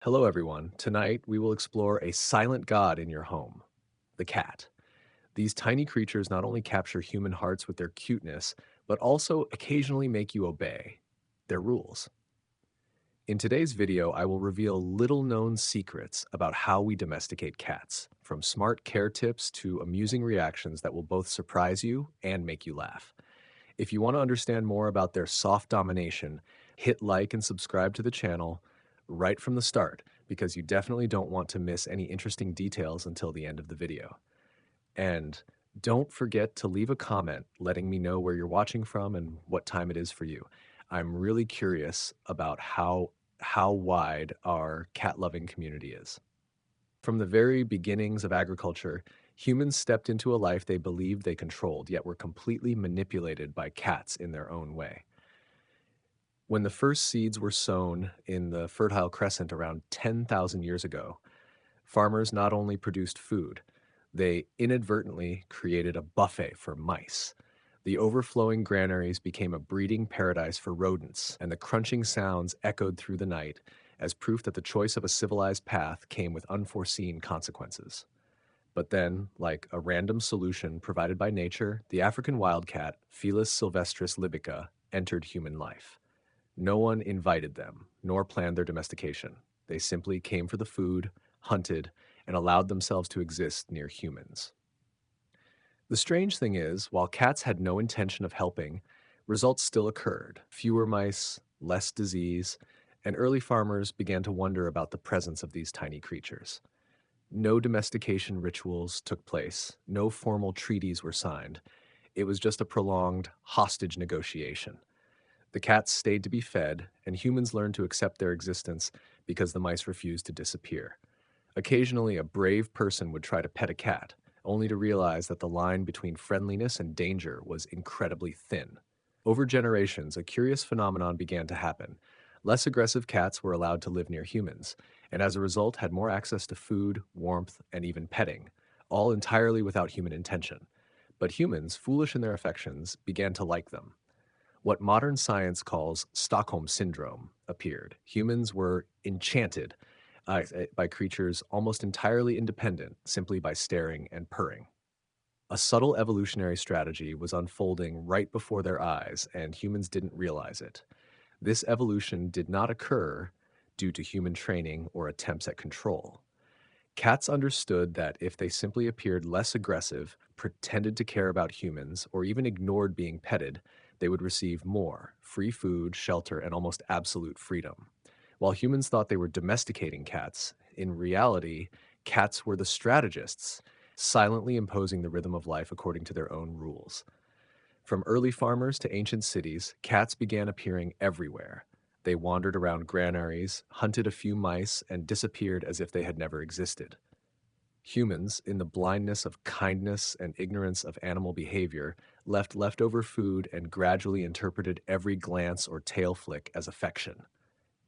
Hello, everyone. Tonight, we will explore a silent god in your home, the cat. These tiny creatures not only capture human hearts with their cuteness, but also occasionally make you obey their rules. In today's video, I will reveal little known secrets about how we domesticate cats, from smart care tips to amusing reactions that will both surprise you and make you laugh. If you want to understand more about their soft domination, hit like and subscribe to the channel right from the start because you definitely don't want to miss any interesting details until the end of the video. And don't forget to leave a comment letting me know where you're watching from and what time it is for you. I'm really curious about how wide our cat-loving community is. From the very beginnings of agriculture, humans stepped into a life they believed they controlled, yet were completely manipulated by cats in their own way. When the first seeds were sown in the Fertile Crescent around 10,000 years ago, farmers not only produced food, they inadvertently created a buffet for mice. The overflowing granaries became a breeding paradise for rodents, and the crunching sounds echoed through the night as proof that the choice of a civilized path came with unforeseen consequences. But then, like a random solution provided by nature, the African wildcat, Felis sylvestris libica, entered human life. No one invited them, nor planned their domestication. They simply came for the food, hunted, and allowed themselves to exist near humans. The strange thing is, while cats had no intention of helping, results still occurred. Fewer mice, less disease, and early farmers began to wonder about the presence of these tiny creatures. No domestication rituals took place, no formal treaties were signed. It was just a prolonged hostage negotiation. The cats stayed to be fed, and humans learned to accept their existence because the mice refused to disappear. Occasionally, a brave person would try to pet a cat, only to realize that the line between friendliness and danger was incredibly thin. Over generations, a curious phenomenon began to happen. Less aggressive cats were allowed to live near humans, and as a result had more access to food, warmth, and even petting, all entirely without human intention. But humans, foolish in their affections, began to like them. What modern science calls Stockholm Syndrome appeared. Humans were enchanted by creatures almost entirely independent simply by staring and purring. A subtle evolutionary strategy was unfolding right before their eyes, and humans didn't realize it. This evolution did not occur due to human training or attempts at control. Cats understood that if they simply appeared less aggressive, pretended to care about humans, or even ignored being petted, they would receive more free food, shelter, and almost absolute freedom. While humans thought they were domesticating cats, in reality, cats were the strategists, silently imposing the rhythm of life according to their own rules. From early farmers to ancient cities, cats began appearing everywhere. They wandered around granaries, hunted a few mice, and disappeared as if they had never existed. Humans, in the blindness of kindness and ignorance of animal behavior, left leftover food and gradually interpreted every glance or tail flick as affection.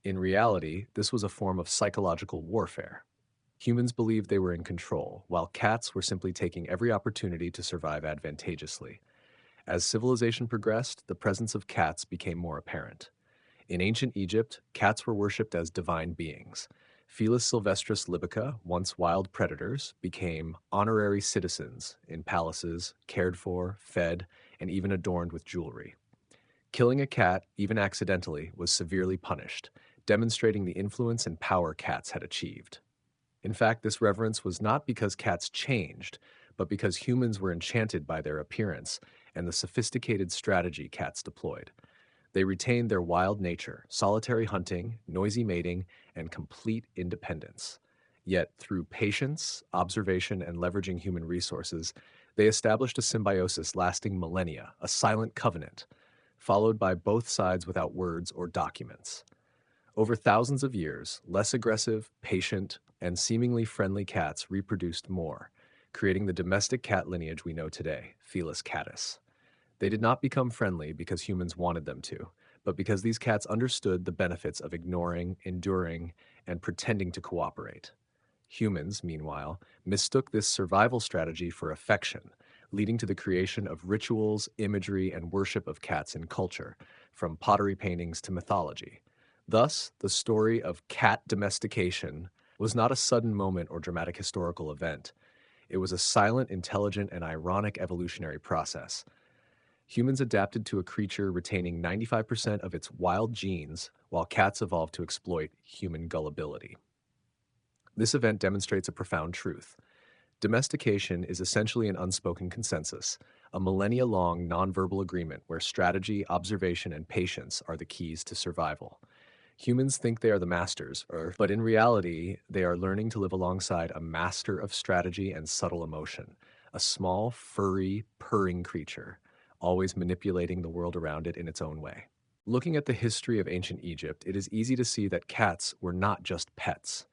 In reality, this was a form of psychological warfare. Humans believed they were in control, while cats were simply taking every opportunity to survive advantageously. As civilization progressed, the presence of cats became more apparent. In ancient Egypt, cats were worshipped as divine beings. Felis sylvestris libica, once wild predators, became honorary citizens in palaces, cared for, fed, and even adorned with jewelry. Killing a cat, even accidentally, was severely punished, demonstrating the influence and power cats had achieved. In fact, this reverence was not because cats changed, but because humans were enchanted by their appearance and the sophisticated strategy cats deployed. They retained their wild nature, solitary hunting, noisy mating, and complete independence. Yet, through patience, observation, and leveraging human resources, they established a symbiosis lasting millennia, a silent covenant, followed by both sides without words or documents. Over thousands of years, less aggressive, patient, and seemingly friendly cats reproduced more, creating the domestic cat lineage we know today, Felis catus. They did not become friendly because humans wanted them to, but because these cats understood the benefits of ignoring, enduring, and pretending to cooperate. Humans, meanwhile, mistook this survival strategy for affection, leading to the creation of rituals, imagery, and worship of cats in culture, from pottery paintings to mythology. Thus, the story of cat domestication was not a sudden moment or dramatic historical event. It was a silent, intelligent, and ironic evolutionary process. Humans adapted to a creature retaining 95% of its wild genes, while cats evolved to exploit human gullibility. This event demonstrates a profound truth. Domestication is essentially an unspoken consensus, a millennia long nonverbal agreement where strategy, observation, and patience are the keys to survival. Humans think they are the masters, but in reality, they are learning to live alongside a master of strategy and subtle emotion, a small, furry, purring creature, always manipulating the world around it in its own way. Looking at the history of ancient Egypt, it is easy to see that cats were not just pets.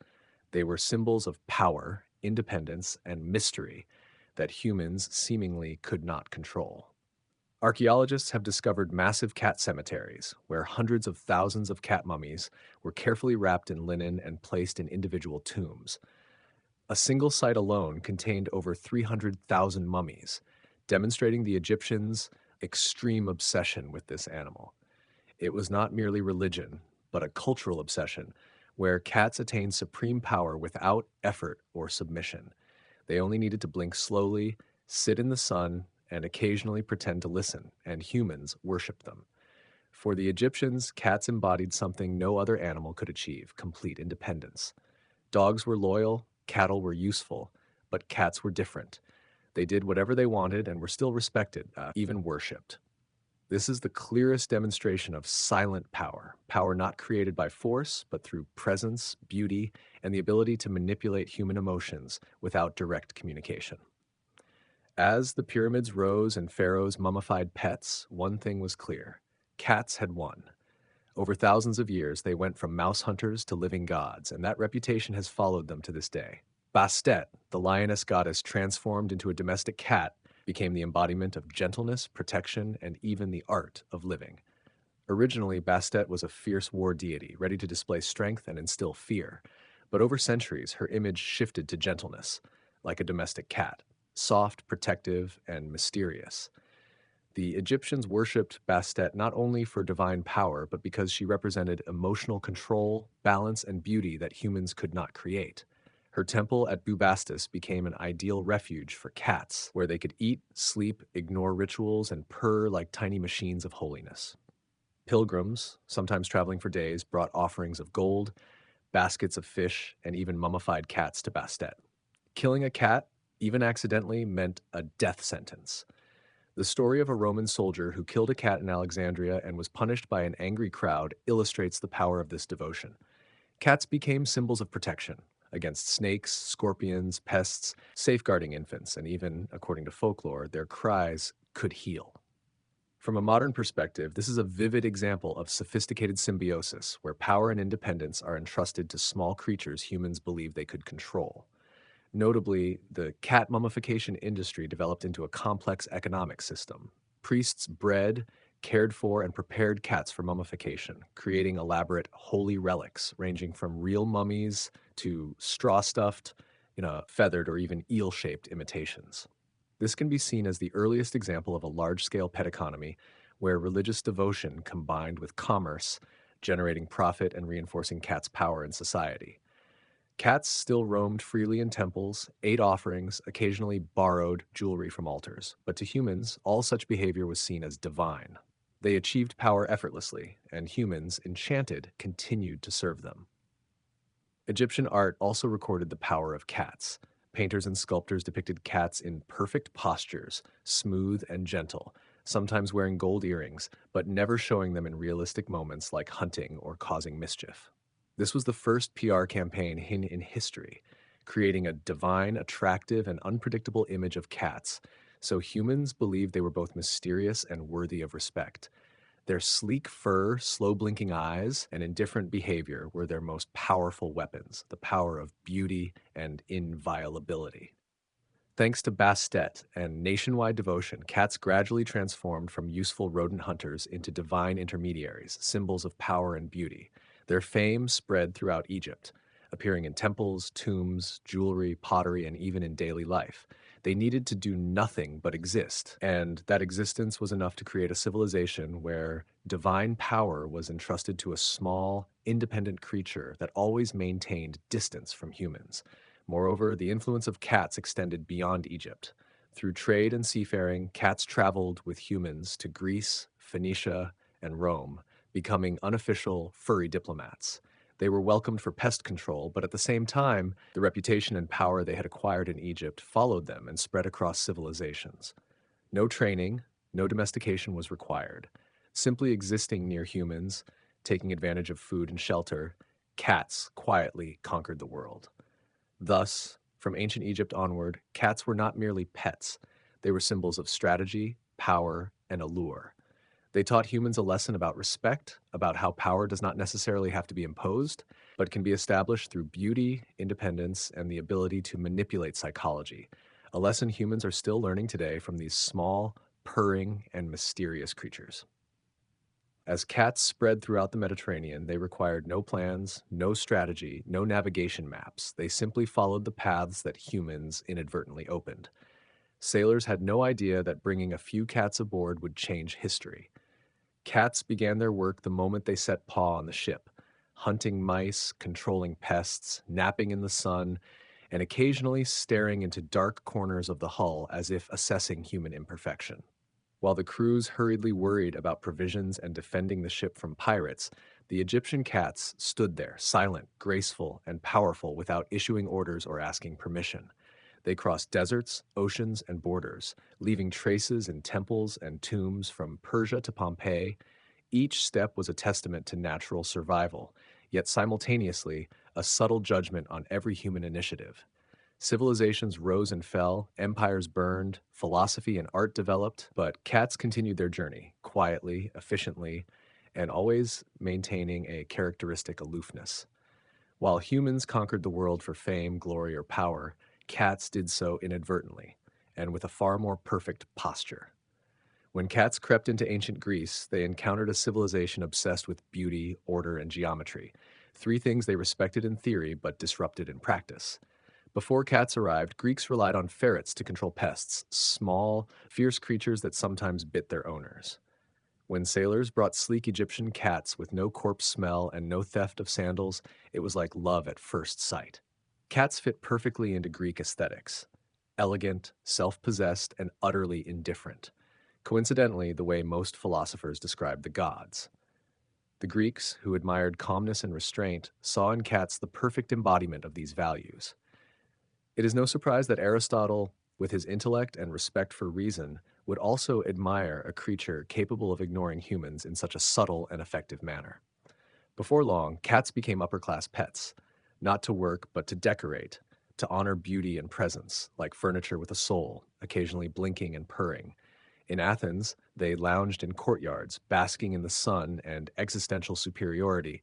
They were symbols of power, independence, and mystery that humans seemingly could not control. Archaeologists have discovered massive cat cemeteries where hundreds of thousands of cat mummies were carefully wrapped in linen and placed in individual tombs. A single site alone contained over 300,000 mummies, demonstrating the Egyptians' extreme obsession with this animal. It was not merely religion, but a cultural obsession where cats attained supreme power without effort or submission. They only needed to blink slowly, sit in the sun, and occasionally pretend to listen, and humans worshiped them. For the Egyptians, cats embodied something no other animal could achieve: complete independence. Dogs were loyal, cattle were useful, but cats were different. They did whatever they wanted and were still respected, even worshipped. This is the clearest demonstration of silent power, power not created by force, but through presence, beauty, and the ability to manipulate human emotions without direct communication. As the pyramids rose and pharaohs mummified pets, one thing was clear: cats had won. Over thousands of years, they went from mouse hunters to living gods, and that reputation has followed them to this day. Bastet, the lioness goddess transformed into a domestic cat, became the embodiment of gentleness, protection, and even the art of living. Originally, Bastet was a fierce war deity, ready to display strength and instill fear. But over centuries, her image shifted to gentleness, like a domestic cat, soft, protective, and mysterious. The Egyptians worshipped Bastet not only for divine power, but because she represented emotional control, balance, and beauty that humans could not create. Her temple at Bubastis became an ideal refuge for cats, where they could eat, sleep, ignore rituals, and purr like tiny machines of holiness. Pilgrims, sometimes traveling for days, brought offerings of gold, baskets of fish, and even mummified cats to Bastet. Killing a cat, even accidentally, meant a death sentence. The story of a Roman soldier who killed a cat in Alexandria and was punished by an angry crowd illustrates the power of this devotion. Cats became symbols of protection against snakes, scorpions, pests, safeguarding infants, and even, according to folklore, their cries could heal. From a modern perspective, this is a vivid example of sophisticated symbiosis, where power and independence are entrusted to small creatures humans believe they could control. Notably, the cat mummification industry developed into a complex economic system. Priests bred, cared for, and prepared cats for mummification, creating elaborate holy relics ranging from real mummies to straw-stuffed, feathered, or even eel-shaped imitations. This can be seen as the earliest example of a large-scale pet economy where religious devotion combined with commerce, generating profit and reinforcing cats' power in society. Cats still roamed freely in temples, ate offerings, occasionally borrowed jewelry from altars, but to humans, all such behavior was seen as divine. They achieved power effortlessly, and humans, enchanted, continued to serve them. Egyptian art also recorded the power of cats. Painters and sculptors depicted cats in perfect postures, smooth and gentle, sometimes wearing gold earrings, but never showing them in realistic moments like hunting or causing mischief. This was the first PR campaign in history, creating a divine, attractive, and unpredictable image of cats, so humans believed they were both mysterious and worthy of respect. Their sleek fur, slow blinking eyes, and indifferent behavior were their most powerful weapons, the power of beauty and inviolability. Thanks to Bastet and nationwide devotion, cats gradually transformed from useful rodent hunters into divine intermediaries, symbols of power and beauty. Their fame spread throughout Egypt, appearing in temples, tombs, jewelry, pottery, and even in daily life. They needed to do nothing but exist, and that existence was enough to create a civilization where divine power was entrusted to a small, independent creature that always maintained distance from humans. Moreover, the influence of cats extended beyond Egypt. Through trade and seafaring, cats traveled with humans to Greece, Phoenicia, and Rome, becoming unofficial furry diplomats. They were welcomed for pest control, but at the same time, the reputation and power they had acquired in Egypt followed them and spread across civilizations. No training, no domestication was required. Simply existing near humans, taking advantage of food and shelter, cats quietly conquered the world. Thus, from ancient Egypt onward, cats were not merely pets. They were symbols of strategy, power, and allure. They taught humans a lesson about respect, about how power does not necessarily have to be imposed, but can be established through beauty, independence, and the ability to manipulate psychology. A lesson humans are still learning today from these small, purring, and mysterious creatures. As cats spread throughout the Mediterranean, they required no plans, no strategy, no navigation maps. They simply followed the paths that humans inadvertently opened. Sailors had no idea that bringing a few cats aboard would change history. Cats began their work the moment they set paw on the ship, hunting mice, controlling pests, napping in the sun, and occasionally staring into dark corners of the hull as if assessing human imperfection. While the crews hurriedly worried about provisions and defending the ship from pirates, the Egyptian cats stood there, silent, graceful, and powerful without issuing orders or asking permission. They crossed deserts, oceans, and borders, leaving traces in temples and tombs from Persia to Pompeii. Each step was a testament to natural survival, yet simultaneously a subtle judgment on every human initiative. Civilizations rose and fell, empires burned, philosophy and art developed, but cats continued their journey, quietly, efficiently, and always maintaining a characteristic aloofness. While humans conquered the world for fame, glory, or power, cats did so inadvertently, and with a far more perfect posture. When cats crept into ancient Greece, they encountered a civilization obsessed with beauty, order, and geometry, three things they respected in theory but disrupted in practice. Before cats arrived, Greeks relied on ferrets to control pests, small, fierce creatures that sometimes bit their owners. When sailors brought sleek Egyptian cats with no corpse smell and no theft of sandals, it was like love at first sight. Cats fit perfectly into Greek aesthetics: elegant, self possessed, and utterly indifferent. Coincidentally, the way most philosophers describe the gods. The Greeks, who admired calmness and restraint, saw in cats the perfect embodiment of these values. It is no surprise that Aristotle, with his intellect and respect for reason, would also admire a creature capable of ignoring humans in such a subtle and effective manner. Before long, cats became upper-class pets, not to work but to decorate, to honor beauty and presence, like furniture with a soul, occasionally blinking and purring. In Athens, they lounged in courtyards, basking in the sun and existential superiority,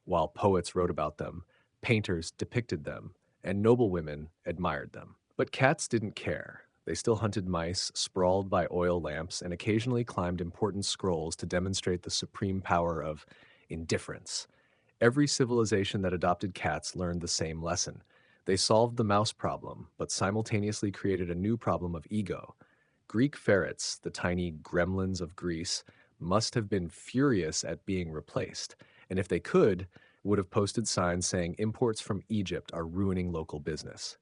while poets wrote about them, painters depicted them, and noblewomen admired them. But cats didn't care. They still hunted mice, sprawled by oil lamps, and occasionally climbed important scrolls to demonstrate the supreme power of indifference. Every civilization that adopted cats learned the same lesson. They solved the mouse problem, but simultaneously created a new problem of ego. Greek ferrets, the tiny gremlins of Greece, must have been furious at being replaced, and if they could, would have posted signs saying imports from Egypt are ruining local business.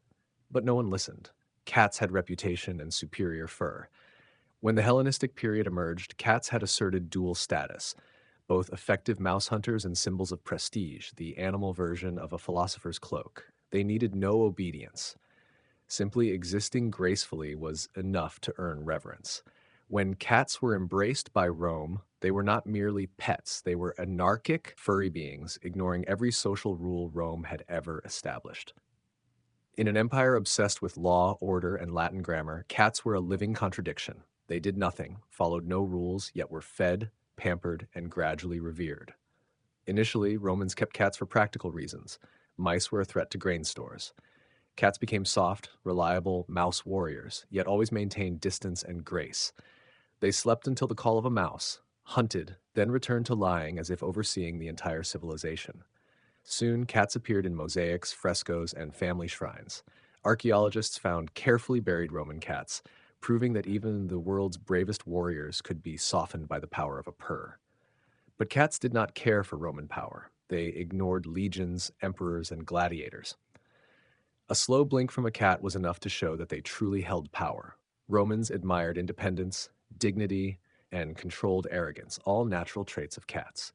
But no one listened. Cats had reputation and superior fur. When the Hellenistic period emerged, cats had asserted dual status, both effective mouse hunters and symbols of prestige, the animal version of a philosopher's cloak. They needed no obedience. Simply existing gracefully was enough to earn reverence. When cats were embraced by Rome, they were not merely pets, they were anarchic, furry beings, ignoring every social rule Rome had ever established. In an empire obsessed with law, order, and Latin grammar, cats were a living contradiction. They did nothing, followed no rules, yet were fed, pampered, and gradually revered. Initially, Romans kept cats for practical reasons. Mice were a threat to grain stores. Cats became soft, reliable mouse warriors, yet always maintained distance and grace. They slept until the call of a mouse, hunted, then returned to lying as if overseeing the entire civilization. Soon, cats appeared in mosaics, frescoes, and family shrines. Archaeologists found carefully buried Roman cats, proving that even the world's bravest warriors could be softened by the power of a purr. But cats did not care for Roman power. They ignored legions, emperors, and gladiators. A slow blink from a cat was enough to show that they truly held power. Romans admired independence, dignity, and controlled arrogance, all natural traits of cats.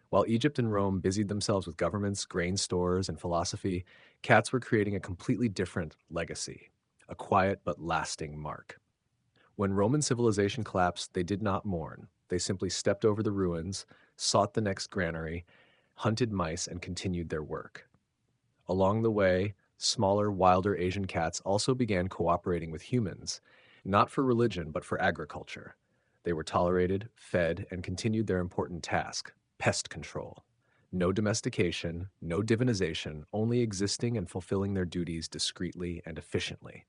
While Egypt and Rome busied themselves with governments, grain stores, and philosophy, cats were creating a completely different legacy, a quiet but lasting mark. When Roman civilization collapsed, they did not mourn. They simply stepped over the ruins, sought the next granary, hunted mice, and continued their work. Along the way, smaller, wilder Asian cats also began cooperating with humans, not for religion, but for agriculture. They were tolerated, fed, and continued their important task, pest control. No domestication, no divinization, only existing and fulfilling their duties discreetly and efficiently.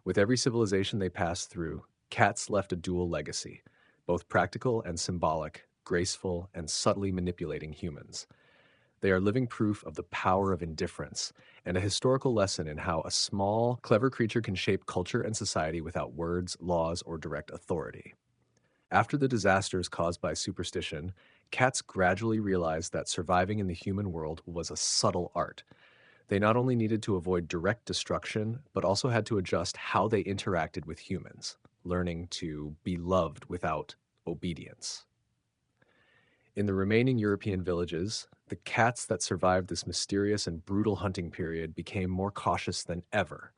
With every civilization they passed through, cats left a dual legacy, both practical and symbolic, graceful and subtly manipulating humans. They are living proof of the power of indifference and a historical lesson in how a small, clever creature can shape culture and society without words, laws, or direct authority. After the disasters caused by superstition, cats gradually realized that surviving in the human world was a subtle art. They not only needed to avoid direct destruction, but also had to adjust how they interacted with humans, learning to be loved without obedience. In the remaining European villages, the cats that survived this mysterious and brutal hunting period became more cautious than ever.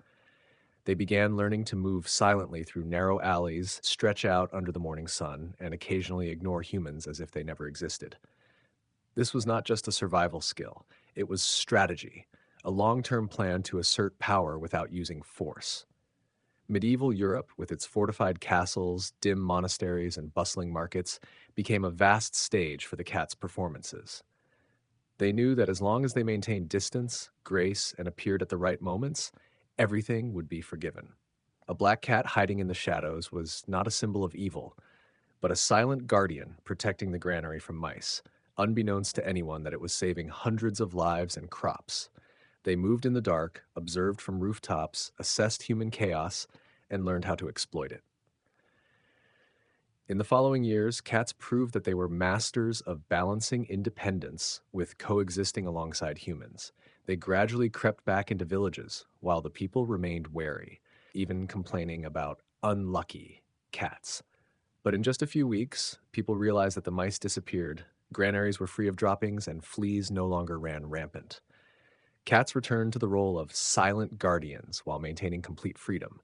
They began learning to move silently through narrow alleys, stretch out under the morning sun, and occasionally ignore humans as if they never existed. This was not just a survival skill, it was strategy, a long term plan to assert power without using force. Medieval Europe, with its fortified castles, dim monasteries, and bustling markets, became a vast stage for the cat's performances. They knew that as long as they maintained distance, grace, and appeared at the right moments, everything would be forgiven. A black cat hiding in the shadows was not a symbol of evil, but a silent guardian protecting the granary from mice, unbeknownst to anyone that it was saving hundreds of lives and crops. They moved in the dark, observed from rooftops, assessed human chaos, and learned how to exploit it. In the following years, cats proved that they were masters of balancing independence with coexisting alongside humans. They gradually crept back into villages, while the people remained wary, even complaining about unlucky cats. But in just a few weeks, people realized that the mice disappeared, granaries were free of droppings, and fleas no longer ran rampant. Cats returned to the role of silent guardians while maintaining complete freedom.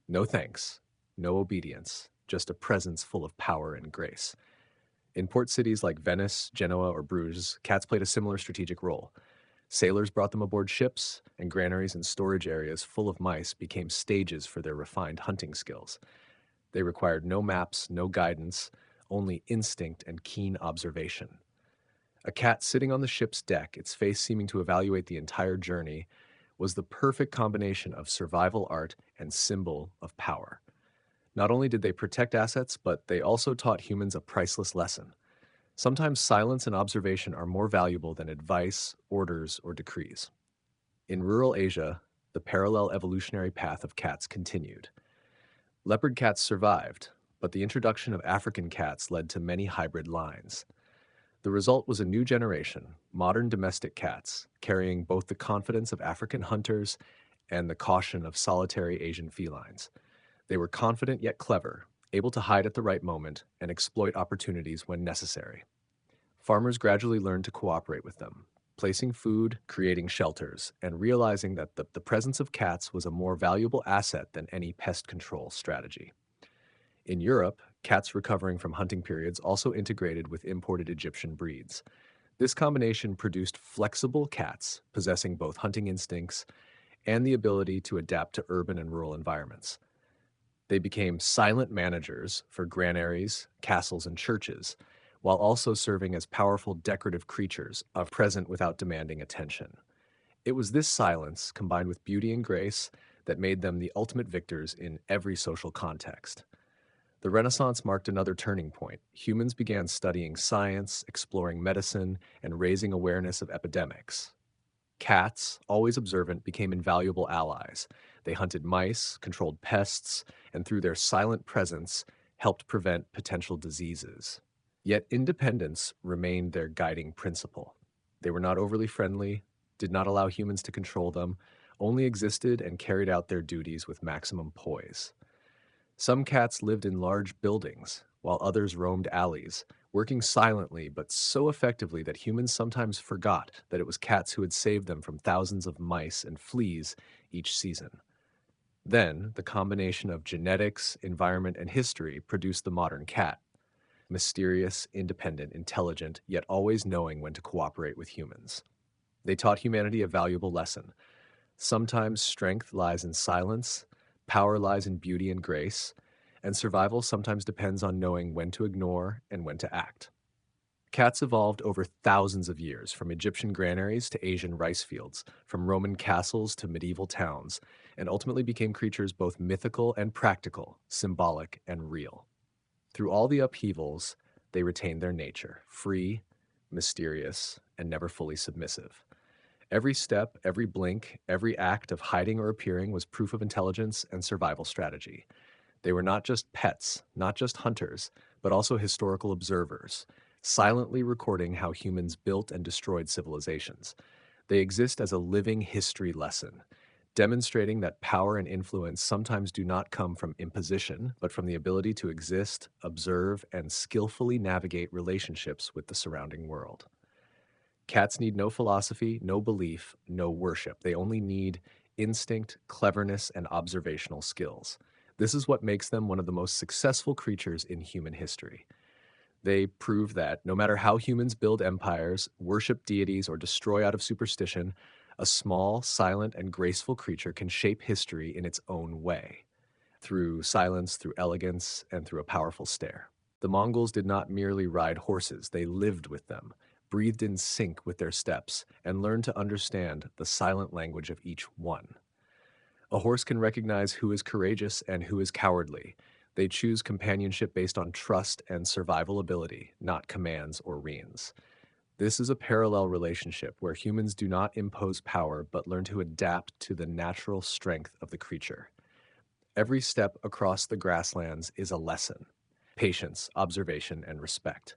No thanks, no obedience, just a presence full of power and grace. In port cities like Venice, Genoa, or Bruges, cats played a similar strategic role. Sailors brought them aboard ships, and granaries and storage areas full of mice became stages for their refined hunting skills. They required no maps, no guidance, only instinct and keen observation. A cat sitting on the ship's deck, its face seeming to evaluate the entire journey, was the perfect combination of survival art and symbol of power. Not only did they protect assets, but they also taught humans a priceless lesson. Sometimes silence and observation are more valuable than advice, orders, or decrees. In rural Asia, the parallel evolutionary path of cats continued. Leopard cats survived, but the introduction of African cats led to many hybrid lines. The result was a new generation, modern domestic cats, carrying both the confidence of African hunters and the caution of solitary Asian felines. They were confident yet clever, able to hide at the right moment and exploit opportunities when necessary. Farmers gradually learned to cooperate with them, placing food, creating shelters, and realizing that the presence of cats was a more valuable asset than any pest control strategy. In Europe, cats recovering from hunting periods also integrated with imported Egyptian breeds. This combination produced flexible cats possessing both hunting instincts and the ability to adapt to urban and rural environments. They became silent managers for granaries, castles, and churches, while also serving as powerful decorative creatures, present without demanding attention. It was this silence, combined with beauty and grace, that made them the ultimate victors in every social context. The Renaissance marked another turning point. Humans began studying science, exploring medicine, and raising awareness of epidemics. Cats, always observant, became invaluable allies. They hunted mice, controlled pests, and through their silent presence, helped prevent potential diseases. Yet independence remained their guiding principle. They were not overly friendly, did not allow humans to control them, only existed and carried out their duties with maximum poise. Some cats lived in large buildings, while others roamed alleys, working silently but so effectively that humans sometimes forgot that it was cats who had saved them from thousands of mice and fleas each season. Then, the combination of genetics, environment, and history produced the modern cat, mysterious, independent, intelligent, yet always knowing when to cooperate with humans. They taught humanity a valuable lesson. Sometimes strength lies in silence, power lies in beauty and grace, and survival sometimes depends on knowing when to ignore and when to act. Cats evolved over thousands of years, from Egyptian granaries to Asian rice fields, from Roman castles to medieval towns, and ultimately became creatures both mythical and practical, symbolic and real. Through all the upheavals, they retained their nature, free, mysterious, and never fully submissive. Every step, every blink, every act of hiding or appearing was proof of intelligence and survival strategy. They were not just pets, not just hunters, but also historical observers, silently recording how humans built and destroyed civilizations. They exist as a living history lesson, demonstrating that power and influence sometimes do not come from imposition, but from the ability to exist, observe, and skillfully navigate relationships with the surrounding world. Cats need no philosophy, no belief, no worship. They only need instinct, cleverness, and observational skills. This is what makes them one of the most successful creatures in human history. They prove that no matter how humans build empires, worship deities, or destroy out of superstition, a small, silent, and graceful creature can shape history in its own way, through silence, through elegance, and through a powerful stare. The Mongols did not merely ride horses, they lived with them, breathed in sync with their steps, and learned to understand the silent language of each one. A horse can recognize who is courageous and who is cowardly. They choose companionship based on trust and survival ability, not commands or reins. This is a parallel relationship where humans do not impose power but learn to adapt to the natural strength of the creature. Every step across the grasslands is a lesson: patience, observation, and respect.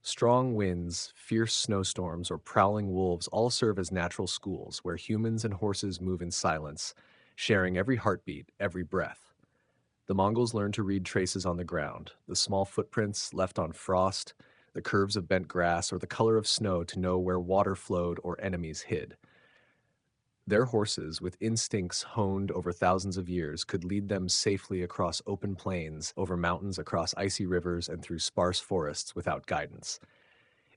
Strong winds, fierce snowstorms, or prowling wolves all serve as natural schools where humans and horses move in silence, sharing every heartbeat, every breath. The Mongols learned to read traces on the ground, the small footprints left on frost, the curves of bent grass, or the color of snow to know where water flowed or enemies hid. Their horses, with instincts honed over thousands of years, could lead them safely across open plains, over mountains, across icy rivers, and through sparse forests without guidance.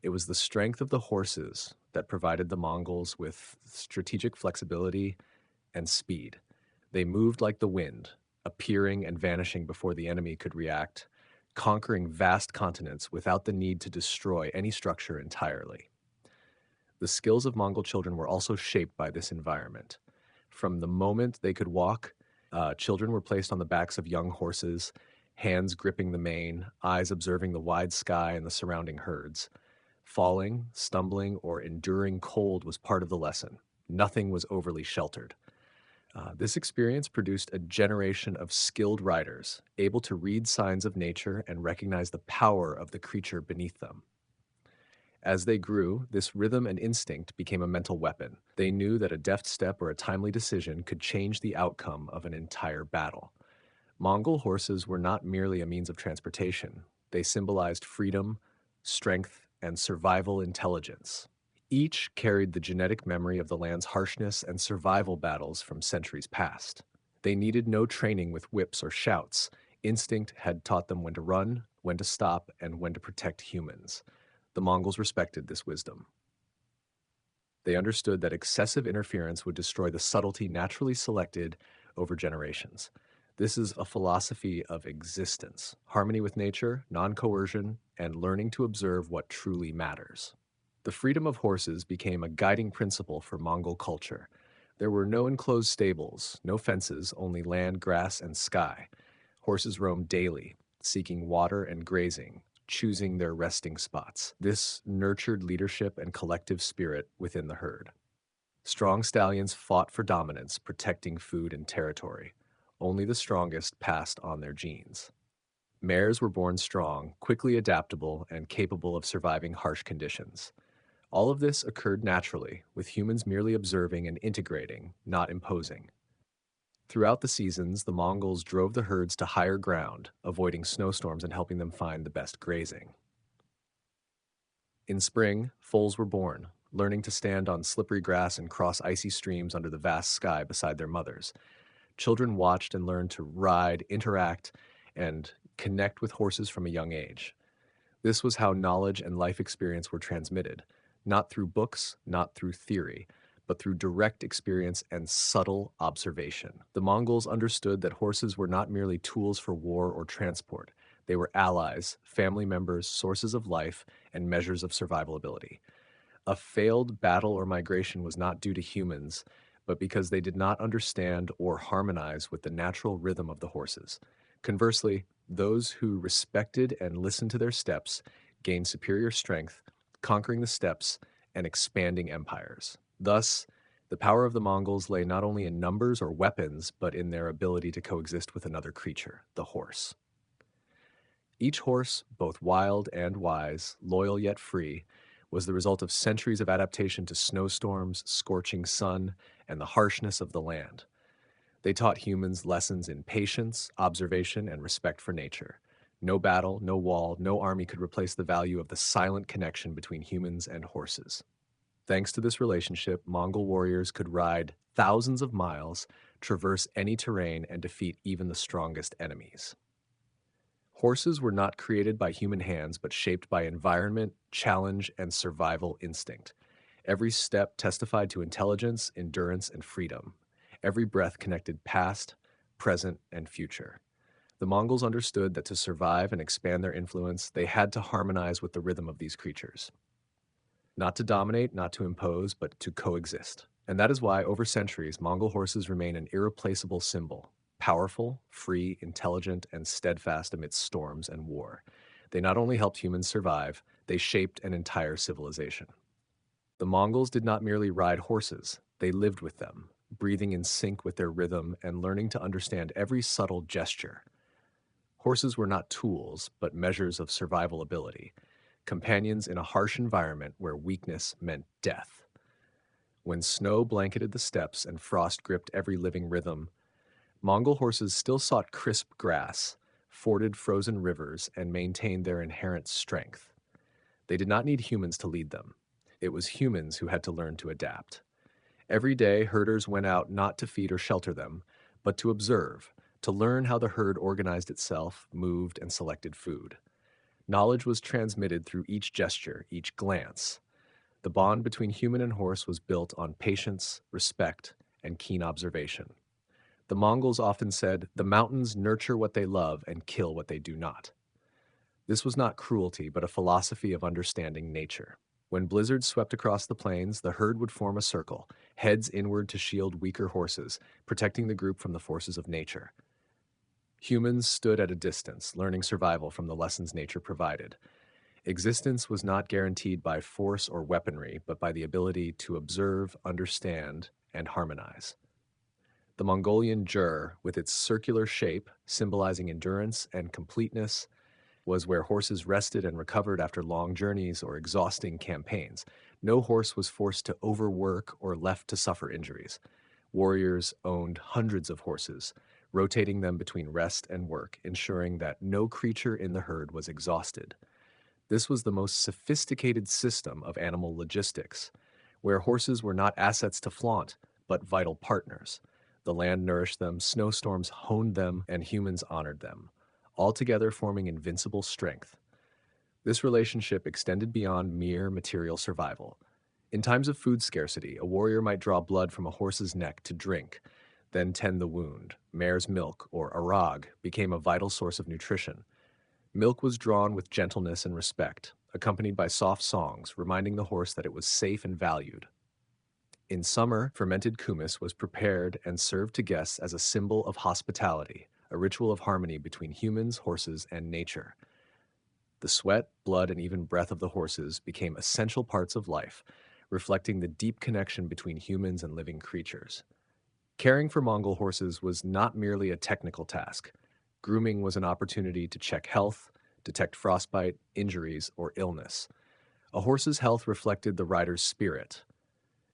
It was the strength of the horses that provided the Mongols with strategic flexibility and speed. They moved like the wind, appearing and vanishing before the enemy could react, conquering vast continents without the need to destroy any structure entirely. The skills of Mongol children were also shaped by this environment. From the moment they could walk, children were placed on the backs of young horses, hands gripping the mane, eyes observing the wide sky and the surrounding herds. Falling, stumbling, or enduring cold was part of the lesson. Nothing was overly sheltered. This experience produced a generation of skilled riders, able to read signs of nature and recognize the power of the creature beneath them. As they grew, this rhythm and instinct became a mental weapon. They knew that a deft step or a timely decision could change the outcome of an entire battle. Mongol horses were not merely a means of transportation. They symbolized freedom, strength, and survival intelligence. Each carried the genetic memory of the land's harshness and survival battles from centuries past. They needed no training with whips or shouts. Instinct had taught them when to run, when to stop, and when to protect humans. The Mongols respected this wisdom. They understood that excessive interference would destroy the subtlety naturally selected over generations. This is a philosophy of existence, harmony with nature, non-coercion, and learning to observe what truly matters. The freedom of horses became a guiding principle for Mongol culture. There were no enclosed stables, no fences, only land, grass, and sky. Horses roamed daily, seeking water and grazing, choosing their resting spots. This nurtured leadership and collective spirit within the herd. Strong stallions fought for dominance, protecting food and territory. Only the strongest passed on their genes. Mares were born strong, quickly adaptable, and capable of surviving harsh conditions. All of this occurred naturally, with humans merely observing and integrating, not imposing. Throughout the seasons, the Mongols drove the herds to higher ground, avoiding snowstorms and helping them find the best grazing. In spring, foals were born, learning to stand on slippery grass and cross icy streams under the vast sky beside their mothers. Children watched and learned to ride, interact, and connect with horses from a young age. This was how knowledge and life experience were transmitted, not through books, not through theory, but through direct experience and subtle observation. The Mongols understood that horses were not merely tools for war or transport. They were allies, family members, sources of life, and measures of survival ability. A failed battle or migration was not due to humans, but because they did not understand or harmonize with the natural rhythm of the horses. Conversely, those who respected and listened to their steps gained superior strength, conquering the steppes and expanding empires. Thus, the power of the Mongols lay not only in numbers or weapons, but in their ability to coexist with another creature, the horse. Each horse, both wild and wise, loyal yet free, was the result of centuries of adaptation to snowstorms, scorching sun, and the harshness of the land. They taught humans lessons in patience, observation, and respect for nature. No battle, no wall, no army could replace the value of the silent connection between humans and horses. Thanks to this relationship, Mongol warriors could ride thousands of miles, traverse any terrain, and defeat even the strongest enemies. Horses were not created by human hands, but shaped by environment, challenge, and survival instinct. Every step testified to intelligence, endurance, and freedom. Every breath connected past, present, and future. The Mongols understood that to survive and expand their influence, they had to harmonize with the rhythm of these creatures. Not to dominate, not to impose, but to coexist. And that is why, over centuries, Mongol horses remain an irreplaceable symbol. Powerful, free, intelligent, and steadfast amidst storms and war. They not only helped humans survive, they shaped an entire civilization. The Mongols did not merely ride horses, they lived with them, breathing in sync with their rhythm and learning to understand every subtle gesture. Horses were not tools, but measures of survival ability, companions in a harsh environment where weakness meant death. When snow blanketed the steppes and frost gripped every living rhythm, Mongol horses still sought crisp grass, forded frozen rivers, and maintained their inherent strength. They did not need humans to lead them. It was humans who had to learn to adapt. Every day, herders went out not to feed or shelter them, but to observe, to learn how the herd organized itself, moved, and selected food. Knowledge was transmitted through each gesture, each glance. The bond between human and horse was built on patience, respect, and keen observation. The Mongols often said, "The mountains nurture what they love and kill what they do not." This was not cruelty, but a philosophy of understanding nature. When blizzards swept across the plains, the herd would form a circle, heads inward to shield weaker horses, protecting the group from the forces of nature. Humans stood at a distance, learning survival from the lessons nature provided. Existence was not guaranteed by force or weaponry, but by the ability to observe, understand, and harmonize. The Mongolian jur, with its circular shape, symbolizing endurance and completeness, was where horses rested and recovered after long journeys or exhausting campaigns. No horse was forced to overwork or left to suffer injuries. Warriors owned hundreds of horses, rotating them between rest and work, ensuring that no creature in the herd was exhausted. This was the most sophisticated system of animal logistics, where horses were not assets to flaunt, but vital partners. The land nourished them, snowstorms honed them, and humans honored them, altogether forming invincible strength. This relationship extended beyond mere material survival. In times of food scarcity, a warrior might draw blood from a horse's neck to drink, then tend the wound. Mare's milk, or arag, became a vital source of nutrition. Milk was drawn with gentleness and respect, accompanied by soft songs, reminding the horse that it was safe and valued. In summer, fermented kumis was prepared and served to guests as a symbol of hospitality, a ritual of harmony between humans, horses, and nature. The sweat, blood, and even breath of the horses became essential parts of life, reflecting the deep connection between humans and living creatures. Caring for Mongol horses was not merely a technical task. Grooming was an opportunity to check health, detect frostbite, injuries, or illness. A horse's health reflected the rider's spirit.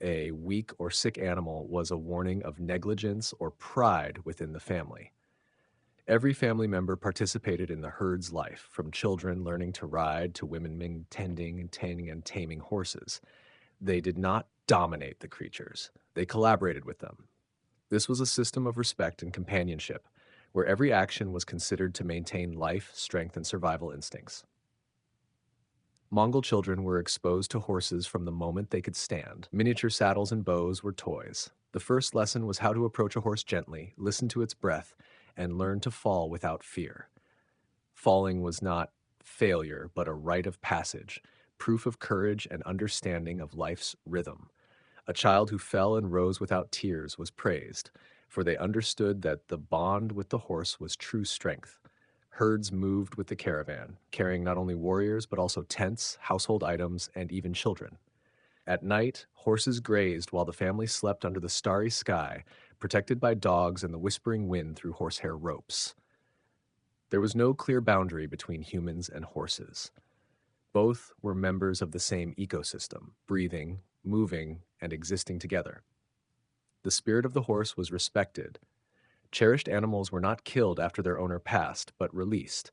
A weak or sick animal was a warning of negligence or pride within the family. Every family member participated in the herd's life, from children learning to ride to women tending and taming horses. They did not dominate the creatures, they collaborated with them. This was a system of respect and companionship, where every action was considered to maintain life, strength, and survival instincts. Mongol children were exposed to horses from the moment they could stand. Miniature saddles and bows were toys. The first lesson was how to approach a horse gently, listen to its breath, and learn to fall without fear. Falling was not failure, but a rite of passage, proof of courage and understanding of life's rhythm. A child who fell and rose without tears was praised, for they understood that the bond with the horse was true strength. Herds moved with the caravan, carrying not only warriors but also tents, household items, and even children. At night, horses grazed while the family slept under the starry sky, protected by dogs and the whispering wind through horsehair ropes. There was no clear boundary between humans and horses. Both were members of the same ecosystem, breathing, moving, and existing together. The spirit of the horse was respected. Cherished animals were not killed after their owner passed, but released,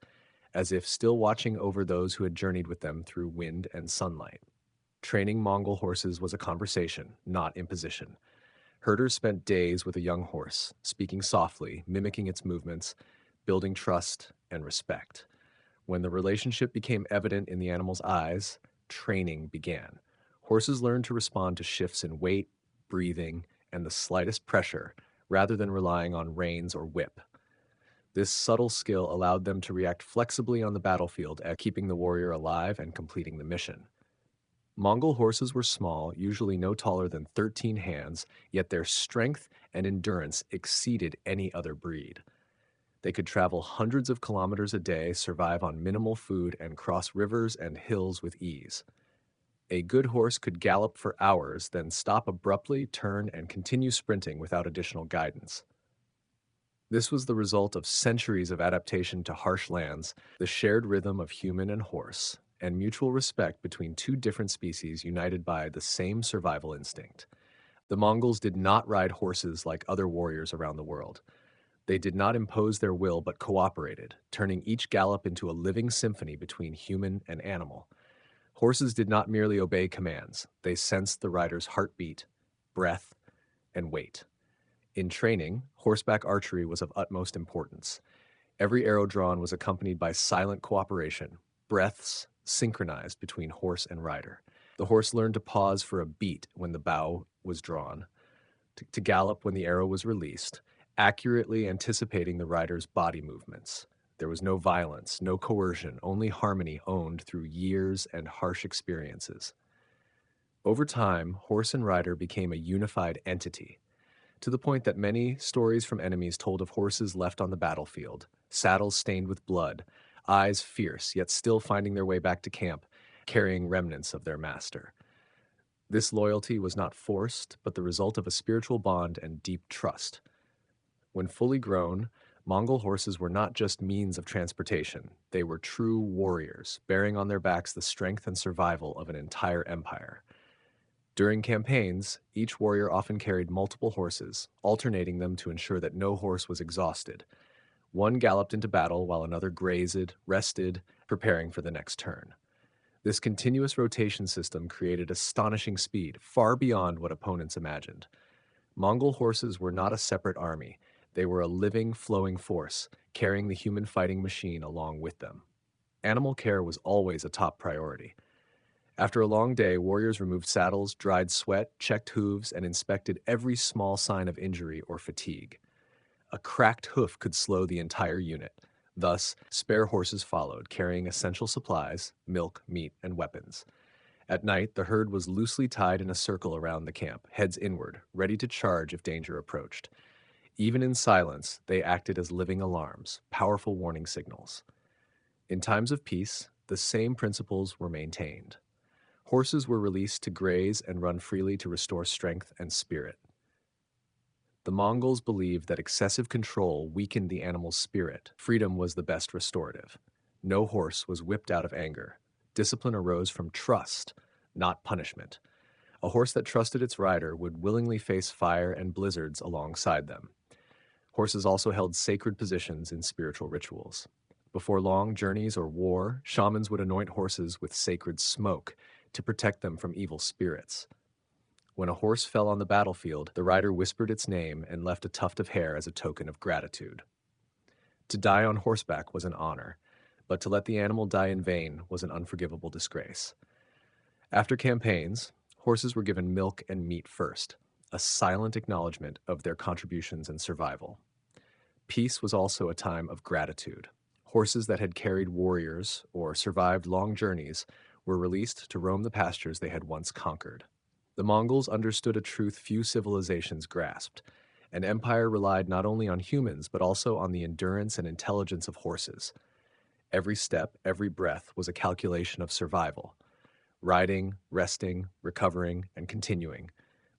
as if still watching over those who had journeyed with them through wind and sunlight. Training Mongol horses was a conversation, not imposition. Herders spent days with a young horse, speaking softly, mimicking its movements, building trust and respect. When the relationship became evident in the animal's eyes, training began. Horses learned to respond to shifts in weight, breathing, and the slightest pressure, rather than relying on reins or whip. This subtle skill allowed them to react flexibly on the battlefield at keeping the warrior alive and completing the mission. Mongol horses were small, usually no taller than 13 hands, yet their strength and endurance exceeded any other breed. They could travel hundreds of kilometers a day, survive on minimal food, and cross rivers and hills with ease. A good horse could gallop for hours, then stop abruptly, turn, and continue sprinting without additional guidance. This was the result of centuries of adaptation to harsh lands, the shared rhythm of human and horse, and mutual respect between two different species united by the same survival instinct. The Mongols did not ride horses like other warriors around the world. They did not impose their will but cooperated, turning each gallop into a living symphony between human and animal. Horses did not merely obey commands, they sensed the rider's heartbeat, breath, and weight. In training, horseback archery was of utmost importance. Every arrow drawn was accompanied by silent cooperation, breaths synchronized between horse and rider. The horse learned to pause for a beat when the bow was drawn, to gallop when the arrow was released, accurately anticipating the rider's body movements. There was no violence, no coercion, only harmony owned through years and harsh experiences. Over time, horse and rider became a unified entity, to the point that many stories from enemies told of horses left on the battlefield, saddles stained with blood, eyes fierce, yet still finding their way back to camp, carrying remnants of their master. This loyalty was not forced, but the result of a spiritual bond and deep trust. When fully grown, Mongol horses were not just means of transportation, they were true warriors, bearing on their backs the strength and survival of an entire empire. During campaigns, each warrior often carried multiple horses, alternating them to ensure that no horse was exhausted. One galloped into battle while another grazed, rested, preparing for the next turn. This continuous rotation system created astonishing speed, far beyond what opponents imagined. Mongol horses were not a separate army. They were a living, flowing force, carrying the human fighting machine along with them. Animal care was always a top priority. After a long day, warriors removed saddles, dried sweat, checked hooves, and inspected every small sign of injury or fatigue. A cracked hoof could slow the entire unit. Thus, spare horses followed, carrying essential supplies, milk, meat, and weapons. At night, the herd was loosely tied in a circle around the camp, heads inward, ready to charge if danger approached. Even in silence, they acted as living alarms, powerful warning signals. In times of peace, the same principles were maintained. Horses were released to graze and run freely to restore strength and spirit. The Mongols believed that excessive control weakened the animal's spirit. Freedom was the best restorative. No horse was whipped out of anger. Discipline arose from trust, not punishment. A horse that trusted its rider would willingly face fire and blizzards alongside them. Horses also held sacred positions in spiritual rituals. Before long journeys or war, shamans would anoint horses with sacred smoke to protect them from evil spirits. When a horse fell on the battlefield, the rider whispered its name and left a tuft of hair as a token of gratitude. To die on horseback was an honor, but to let the animal die in vain was an unforgivable disgrace. After campaigns, horses were given milk and meat first, a silent acknowledgement of their contributions and survival. Peace was also a time of gratitude. Horses that had carried warriors or survived long journeys were released to roam the pastures they had once conquered. The Mongols understood a truth few civilizations grasped. An empire relied not only on humans, but also on the endurance and intelligence of horses. Every step, every breath was a calculation of survival. Riding, resting, recovering, and continuing.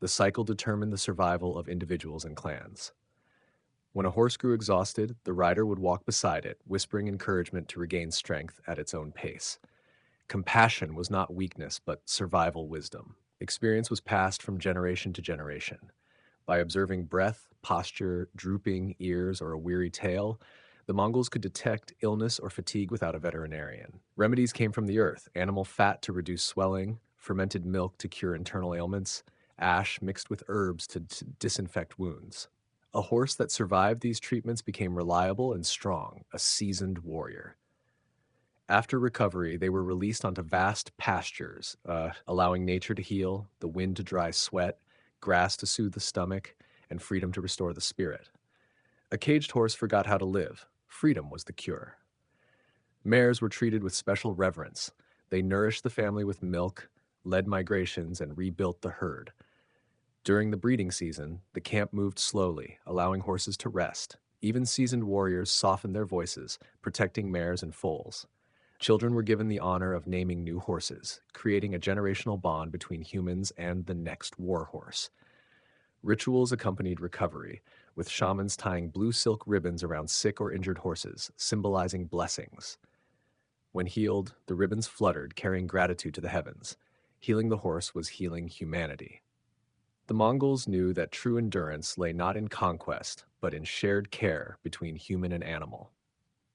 The cycle determined the survival of individuals and clans. When a horse grew exhausted, the rider would walk beside it, whispering encouragement to regain strength at its own pace. Compassion was not weakness, but survival wisdom. Experience was passed from generation to generation. By observing breath, posture, drooping ears, or a weary tail, the Mongols could detect illness or fatigue without a veterinarian. Remedies came from the earth: animal fat to reduce swelling, fermented milk to cure internal ailments, ash mixed with herbs to disinfect wounds. A horse that survived these treatments became reliable and strong, a seasoned warrior. After recovery, they were released onto vast pastures, allowing nature to heal, the wind to dry sweat, grass to soothe the stomach, and freedom to restore the spirit. A caged horse forgot how to live. Freedom was the cure. Mares were treated with special reverence. They nourished the family with milk, led migrations, and rebuilt the herd. During the breeding season, the camp moved slowly, allowing horses to rest. Even seasoned warriors softened their voices, protecting mares and foals. Children were given the honor of naming new horses, creating a generational bond between humans and the next war horse. Rituals accompanied recovery, with shamans tying blue silk ribbons around sick or injured horses, symbolizing blessings. When healed, the ribbons fluttered, carrying gratitude to the heavens. Healing the horse was healing humanity. The Mongols knew that true endurance lay not in conquest, but in shared care between human and animal.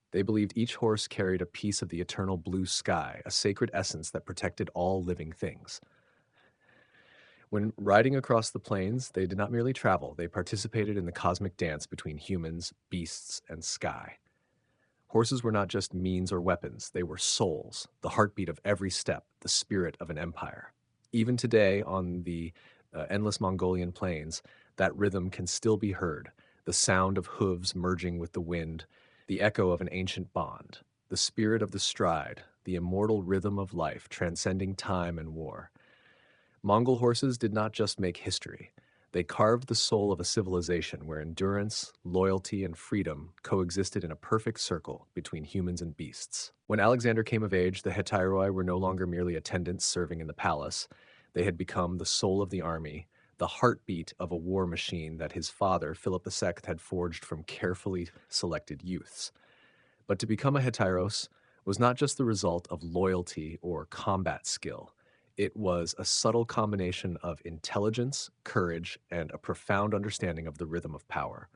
They believed each horse carried a piece of the eternal blue sky, a sacred essence that protected all living things. When riding across the plains, they did not merely travel, they participated in the cosmic dance between humans, beasts, and sky. Horses were not just means or weapons, they were souls, the heartbeat of every step, the spirit of an empire. Even today, on the endless Mongolian plains, that rhythm can still be heard, the sound of hooves merging with the wind, the echo of an ancient bond, the spirit of the stride, the immortal rhythm of life transcending time and war. Mongol horses did not just make history. They carved the soul of a civilization where endurance, loyalty, and freedom coexisted in a perfect circle between humans and beasts. When Alexander came of age, the Hetairoi were no longer merely attendants serving in the palace. They had become the soul of the army, the heartbeat of a war machine that his father, Philip II, had forged from carefully selected youths. But to become a Hetairos was not just the result of loyalty or combat skill. It was a subtle combination of intelligence, courage, and a profound understanding of the rhythm of power.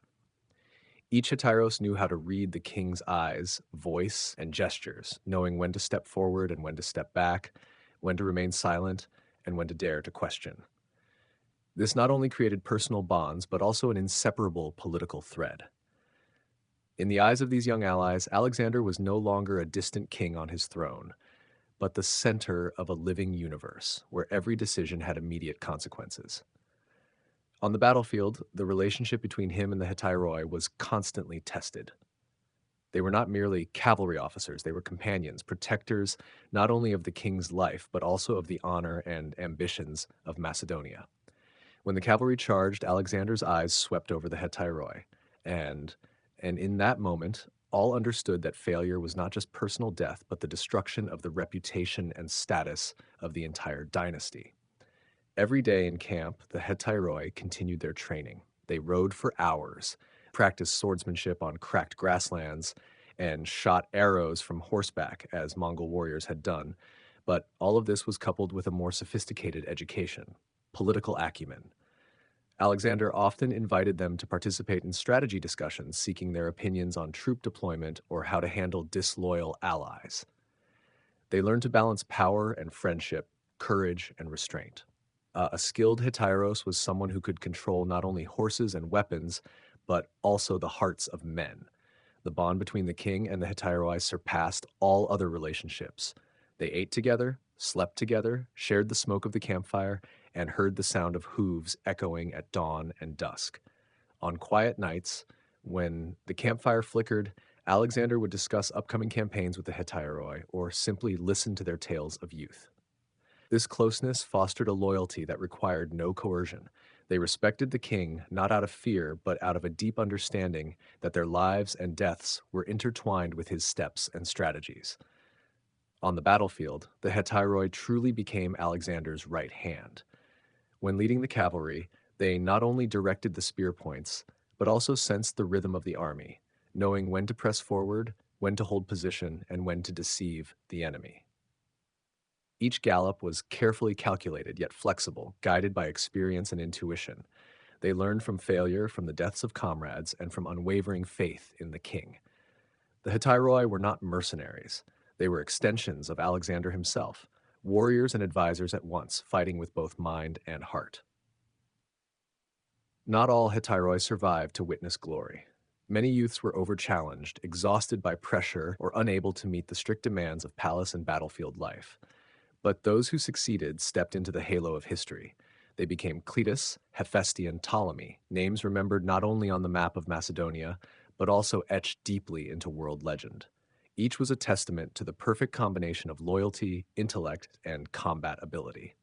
Each Hetairos knew how to read the king's eyes, voice, and gestures, knowing when to step forward and when to step back, when to remain silent, and when to dare to question. This not only created personal bonds, but also an inseparable political thread. In the eyes of these young allies, Alexander was no longer a distant king on his throne, but the center of a living universe where every decision had immediate consequences. On the battlefield, the relationship between him and the Hetairoi was constantly tested. They were not merely cavalry officers, they were companions, protectors not only of the king's life, but also of the honor and ambitions of Macedonia. When the cavalry charged, Alexander's eyes swept over the Hetairoi, and in that moment, All understood that failure was not just personal death, but the destruction of the reputation and status of the entire dynasty. Every day in camp, the Hetairoi continued their training. They rode for hours, practiced swordsmanship on cracked grasslands, and shot arrows from horseback, as Mongol warriors had done. But all of this was coupled with a more sophisticated education, political acumen. Alexander often invited them to participate in strategy discussions, seeking their opinions on troop deployment or how to handle disloyal allies. They learned to balance power and friendship, courage and restraint. A skilled Hetairos was someone who could control not only horses and weapons, but also the hearts of men. The bond between the king and the Hetairoi surpassed all other relationships. They ate together, slept together, shared the smoke of the campfire, and heard the sound of hooves echoing at dawn and dusk. On quiet nights, when the campfire flickered, Alexander would discuss upcoming campaigns with the Hetairoi or simply listen to their tales of youth. This closeness fostered a loyalty that required no coercion. They respected the king not out of fear, but out of a deep understanding that their lives and deaths were intertwined with his steps and strategies. On the battlefield, the Hetairoi truly became Alexander's right hand. When leading the cavalry, they not only directed the spear points, but also sensed the rhythm of the army, knowing when to press forward, when to hold position, and when to deceive the enemy. Each gallop was carefully calculated yet flexible, guided by experience and intuition. They learned from failure, from the deaths of comrades, and from unwavering faith in the king. The Hetairoi were not mercenaries. They were extensions of Alexander himself, warriors and advisors at once, fighting with both mind and heart. Not all Hetairoi survived to witness glory. Many youths were overchallenged, exhausted by pressure, or unable to meet the strict demands of palace and battlefield life. But those who succeeded stepped into the halo of history. They became Cletus, Hephaestion, Ptolemy, names remembered not only on the map of Macedonia, but also etched deeply into world legend. Each was a testament to the perfect combination of loyalty, intellect, and combat ability.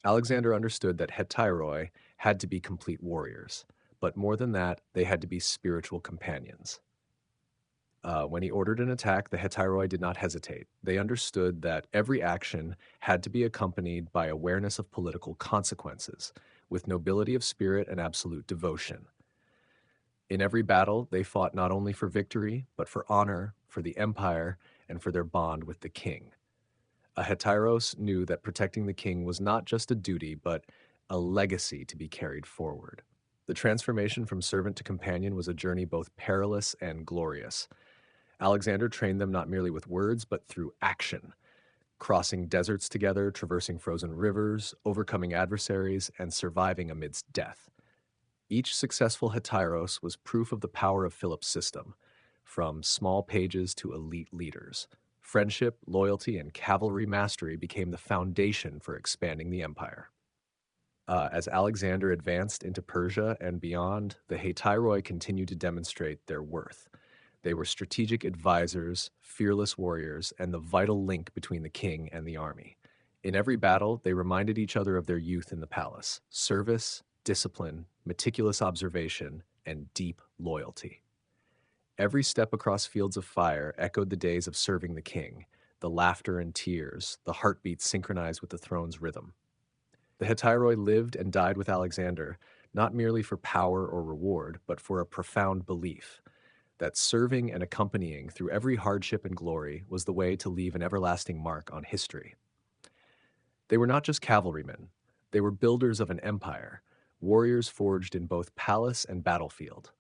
Alexander understood that Hetairoi had to be complete warriors, but more than that, they had to be spiritual companions. When he ordered an attack, the Hetairoi did not hesitate. They understood that every action had to be accompanied by awareness of political consequences, with nobility of spirit and absolute devotion. In every battle, they fought not only for victory, but for honor, for the empire, and for their bond with the king. A Hetairos knew that protecting the king was not just a duty, but a legacy to be carried forward. The transformation from servant to companion was a journey both perilous and glorious. Alexander trained them not merely with words, but through action, crossing deserts together, traversing frozen rivers, overcoming adversaries, and surviving amidst death. Each successful Hetairos was proof of the power of Philip's system, from small pages to elite leaders. Friendship, loyalty, and cavalry mastery became the foundation for expanding the empire. As Alexander advanced into Persia and beyond, the Hetairoi continued to demonstrate their worth. They were strategic advisors, fearless warriors, and the vital link between the king and the army. In every battle, they reminded each other of their youth in the palace: service, discipline, meticulous observation, and deep loyalty. Every step across fields of fire echoed the days of serving the king, the laughter and tears, the heartbeats synchronized with the throne's rhythm. The Hetairoi lived and died with Alexander, not merely for power or reward, but for a profound belief that serving and accompanying through every hardship and glory was the way to leave an everlasting mark on history. They were not just cavalrymen, they were builders of an empire, warriors forged in both palace and battlefield.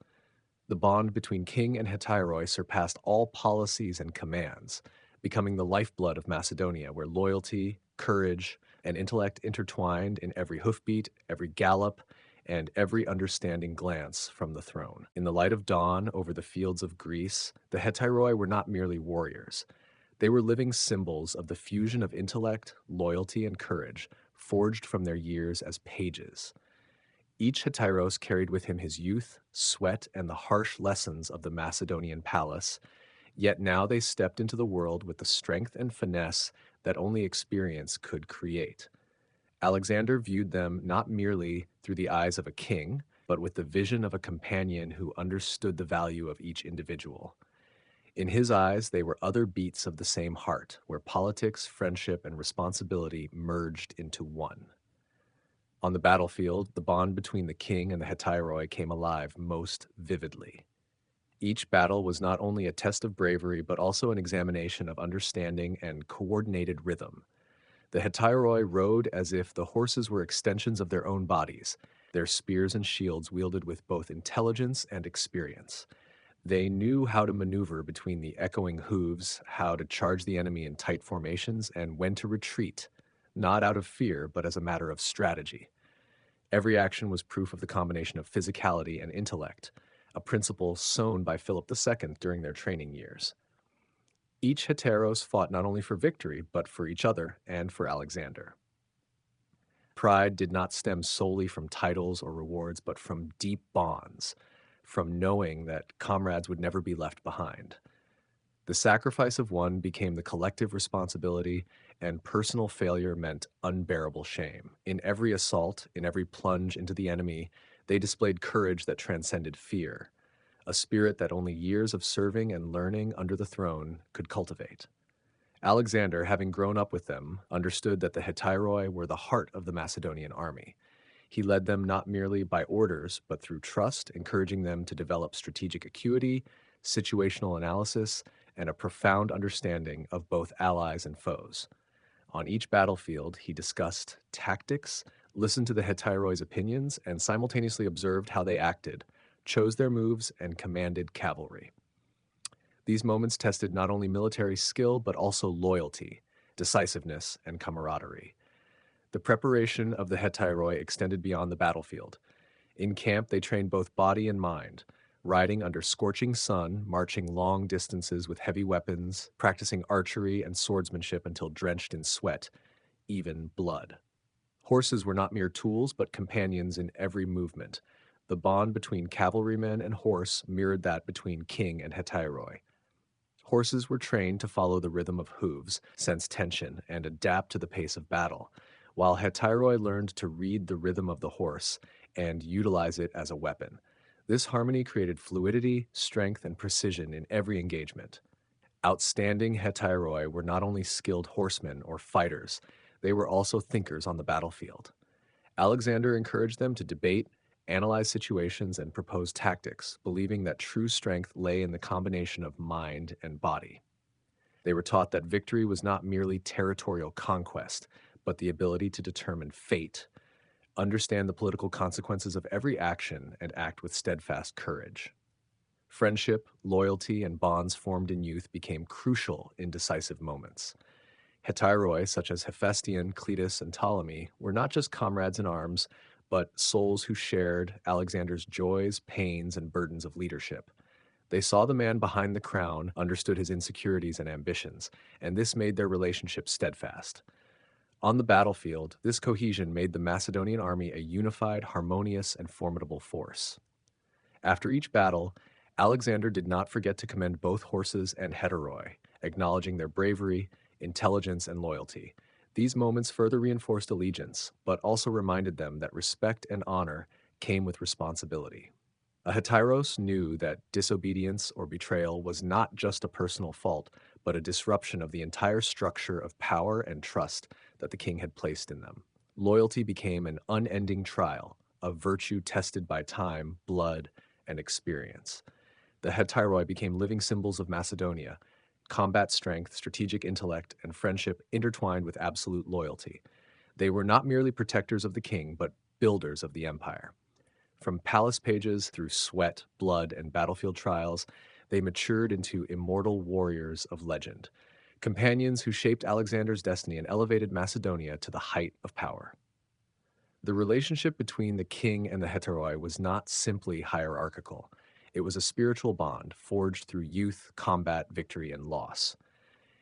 The bond between king and Hetairoi surpassed all policies and commands, becoming the lifeblood of Macedonia, where loyalty, courage, and intellect intertwined in every hoofbeat, every gallop, and every understanding glance from the throne. In the light of dawn over the fields of Greece, the Hetairoi were not merely warriors. They were living symbols of the fusion of intellect, loyalty, and courage, forged from their years as pages. Each Hetairos carried with him his youth, sweat, and the harsh lessons of the Macedonian palace, yet now they stepped into the world with the strength and finesse that only experience could create. Alexander viewed them not merely through the eyes of a king, but with the vision of a companion who understood the value of each individual. In his eyes, they were other beats of the same heart, where politics, friendship, and responsibility merged into one. On the battlefield, the bond between the king and the hetairoi came alive most vividly. Each battle was not only a test of bravery, but also an examination of understanding and coordinated rhythm. The hetairoi rode as if the horses were extensions of their own bodies, their spears and shields wielded with both intelligence and experience. They knew how to maneuver between the echoing hooves, how to charge the enemy in tight formations, and when to retreat, not out of fear, but as a matter of strategy. Every action was proof of the combination of physicality and intellect, a principle sown by Philip II during their training years. Each heteros fought not only for victory, but for each other and for Alexander. Pride did not stem solely from titles or rewards, but from deep bonds, from knowing that comrades would never be left behind. The sacrifice of one became the collective responsibility, and personal failure meant unbearable shame. In every assault, in every plunge into the enemy, they displayed courage that transcended fear, a spirit that only years of serving and learning under the throne could cultivate. Alexander, having grown up with them, understood that the hetairoi were the heart of the Macedonian army. He led them not merely by orders, but through trust, encouraging them to develop strategic acuity, situational analysis, and a profound understanding of both allies and foes. On each battlefield, he discussed tactics, listened to the hetairoi's opinions, and simultaneously observed how they acted, chose their moves, and commanded cavalry. These moments tested not only military skill, but also loyalty, decisiveness, and camaraderie. The preparation of the hetairoi extended beyond the battlefield. In camp, they trained both body and mind, riding under scorching sun, marching long distances with heavy weapons, practicing archery and swordsmanship until drenched in sweat, even blood. Horses were not mere tools, but companions in every movement. The bond between cavalrymen and horse mirrored that between king and hetairoi. Horses were trained to follow the rhythm of hooves, sense tension, and adapt to the pace of battle, while hetairoi learned to read the rhythm of the horse and utilize it as a weapon. This harmony created fluidity, strength, and precision in every engagement. Outstanding hetairoi were not only skilled horsemen or fighters, they were also thinkers on the battlefield. Alexander encouraged them to debate, analyze situations, and propose tactics, believing that true strength lay in the combination of mind and body. They were taught that victory was not merely territorial conquest, but the ability to determine fate, understand the political consequences of every action, and act with steadfast courage. Friendship, loyalty, and bonds formed in youth became crucial in decisive moments. Hetairoi, such as Hephaestion, Cletus, and Ptolemy, were not just comrades in arms, but souls who shared Alexander's joys, pains, and burdens of leadership. They saw the man behind the crown, understood his insecurities and ambitions, and this made their relationship steadfast. On the battlefield, this cohesion made the Macedonian army a unified, harmonious, and formidable force. After each battle, Alexander did not forget to commend both horses and hetairoi, acknowledging their bravery, intelligence, and loyalty. These moments further reinforced allegiance, but also reminded them that respect and honor came with responsibility. A hetairos knew that disobedience or betrayal was not just a personal fault, but a disruption of the entire structure of power and trust that the king had placed in them. Loyalty became an unending trial, a virtue tested by time, blood, and experience. The hetairoi became living symbols of Macedonia, combat strength, strategic intellect, and friendship intertwined with absolute loyalty. They were not merely protectors of the king, but builders of the empire. From palace pages through sweat, blood, and battlefield trials, they matured into immortal warriors of legend, companions who shaped Alexander's destiny and elevated Macedonia to the height of power. The relationship between the king and the hetairoi was not simply hierarchical. It was a spiritual bond forged through youth, combat, victory, and loss.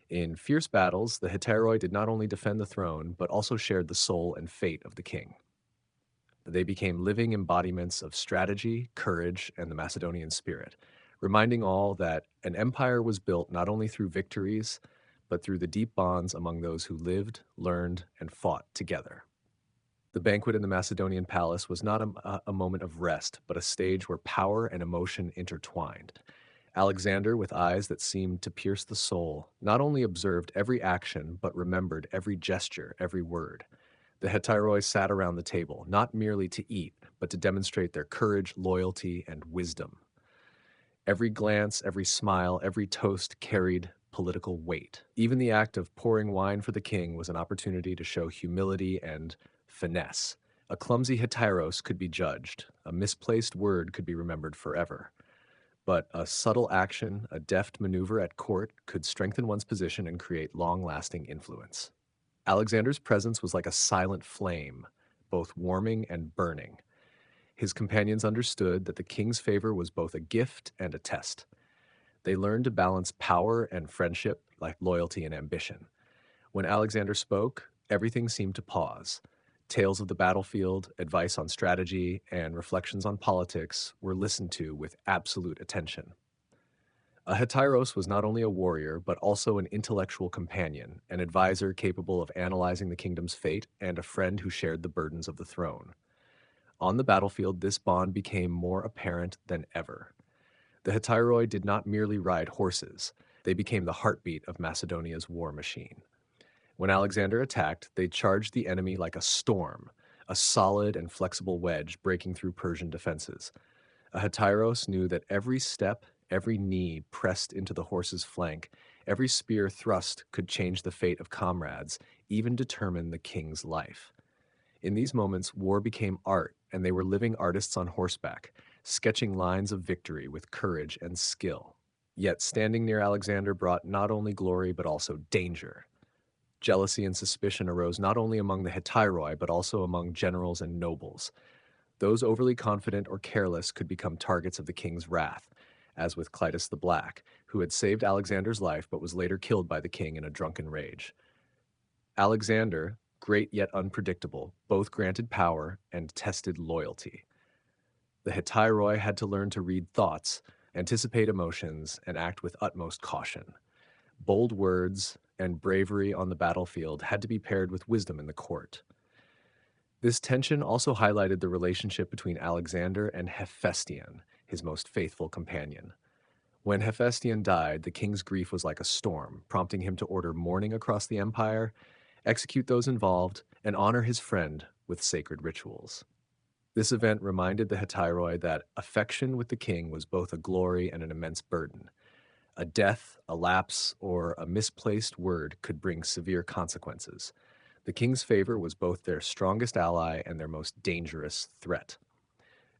In fierce battles, the hetairoi did not only defend the throne, but also shared the soul and fate of the king. They became living embodiments of strategy, courage, and the Macedonian spirit, reminding all that an empire was built not only through victories, but through the deep bonds among those who lived, learned, and fought together. The banquet in the Macedonian palace was not a moment of rest, but a stage where power and emotion intertwined. Alexander, with eyes that seemed to pierce the soul, not only observed every action, but remembered every gesture, every word. The Hetairoi sat around the table, not merely to eat, but to demonstrate their courage, loyalty, and wisdom. Every glance, every smile, every toast carried political weight. Even the act of pouring wine for the king was an opportunity to show humility and finesse. A clumsy hetairos could be judged, a misplaced word could be remembered forever. But a subtle action, a deft maneuver at court, could strengthen one's position and create long-lasting influence. Alexander's presence was like a silent flame, both warming and burning. His companions understood that the king's favor was both a gift and a test. They learned to balance power and friendship like loyalty and ambition. When Alexander spoke, everything seemed to pause. Tales of the battlefield, advice on strategy, and reflections on politics were listened to with absolute attention. A hetairos was not only a warrior, but also an intellectual companion, an advisor capable of analyzing the kingdom's fate, and a friend who shared the burdens of the throne. On the battlefield, this bond became more apparent than ever. The Hetairoi did not merely ride horses, they became the heartbeat of Macedonia's war machine. When Alexander attacked, they charged the enemy like a storm, a solid and flexible wedge breaking through Persian defenses. A Hetairos knew that every step, every knee pressed into the horse's flank, every spear thrust could change the fate of comrades, even determine the king's life. In these moments, war became art, and they were living artists on horseback, sketching lines of victory with courage and skill. Yet standing near Alexander brought not only glory but also danger. Jealousy and suspicion arose not only among the Hetairoi but also among generals and nobles. Those overly confident or careless could become targets of the king's wrath, as with Clytus the Black, who had saved Alexander's life but was later killed by the king in a drunken rage. Alexander, great yet unpredictable, both granted power and tested loyalty. The Hetairoi had to learn to read thoughts, anticipate emotions, and act with utmost caution. Bold words and bravery on the battlefield had to be paired with wisdom in the court. This tension also highlighted the relationship between Alexander and Hephaestion, his most faithful companion. When Hephaestion died, the king's grief was like a storm, prompting him to order mourning across the empire, execute those involved, and honor his friend with sacred rituals. This event reminded the Hetairoi that affection with the king was both a glory and an immense burden. A death, a lapse, or a misplaced word could bring severe consequences. The king's favor was both their strongest ally and their most dangerous threat.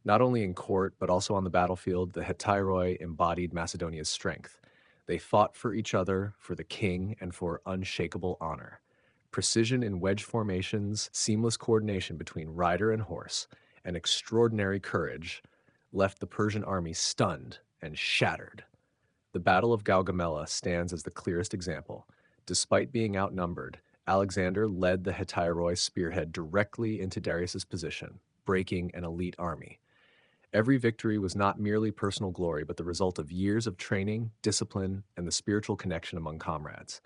Not only in court, but also on the battlefield, the Hetairoi embodied Macedonia's strength. They fought for each other, for the king, and for unshakable honor. Precision in wedge formations, seamless coordination between rider and horse, and extraordinary courage left the Persian army stunned and shattered. The Battle of Gaugamela stands as the clearest example. Despite being outnumbered, Alexander led the Hetairoi spearhead directly into Darius's position, breaking an elite army. Every victory was not merely personal glory, but the result of years of training, discipline, and the spiritual connection among comrades.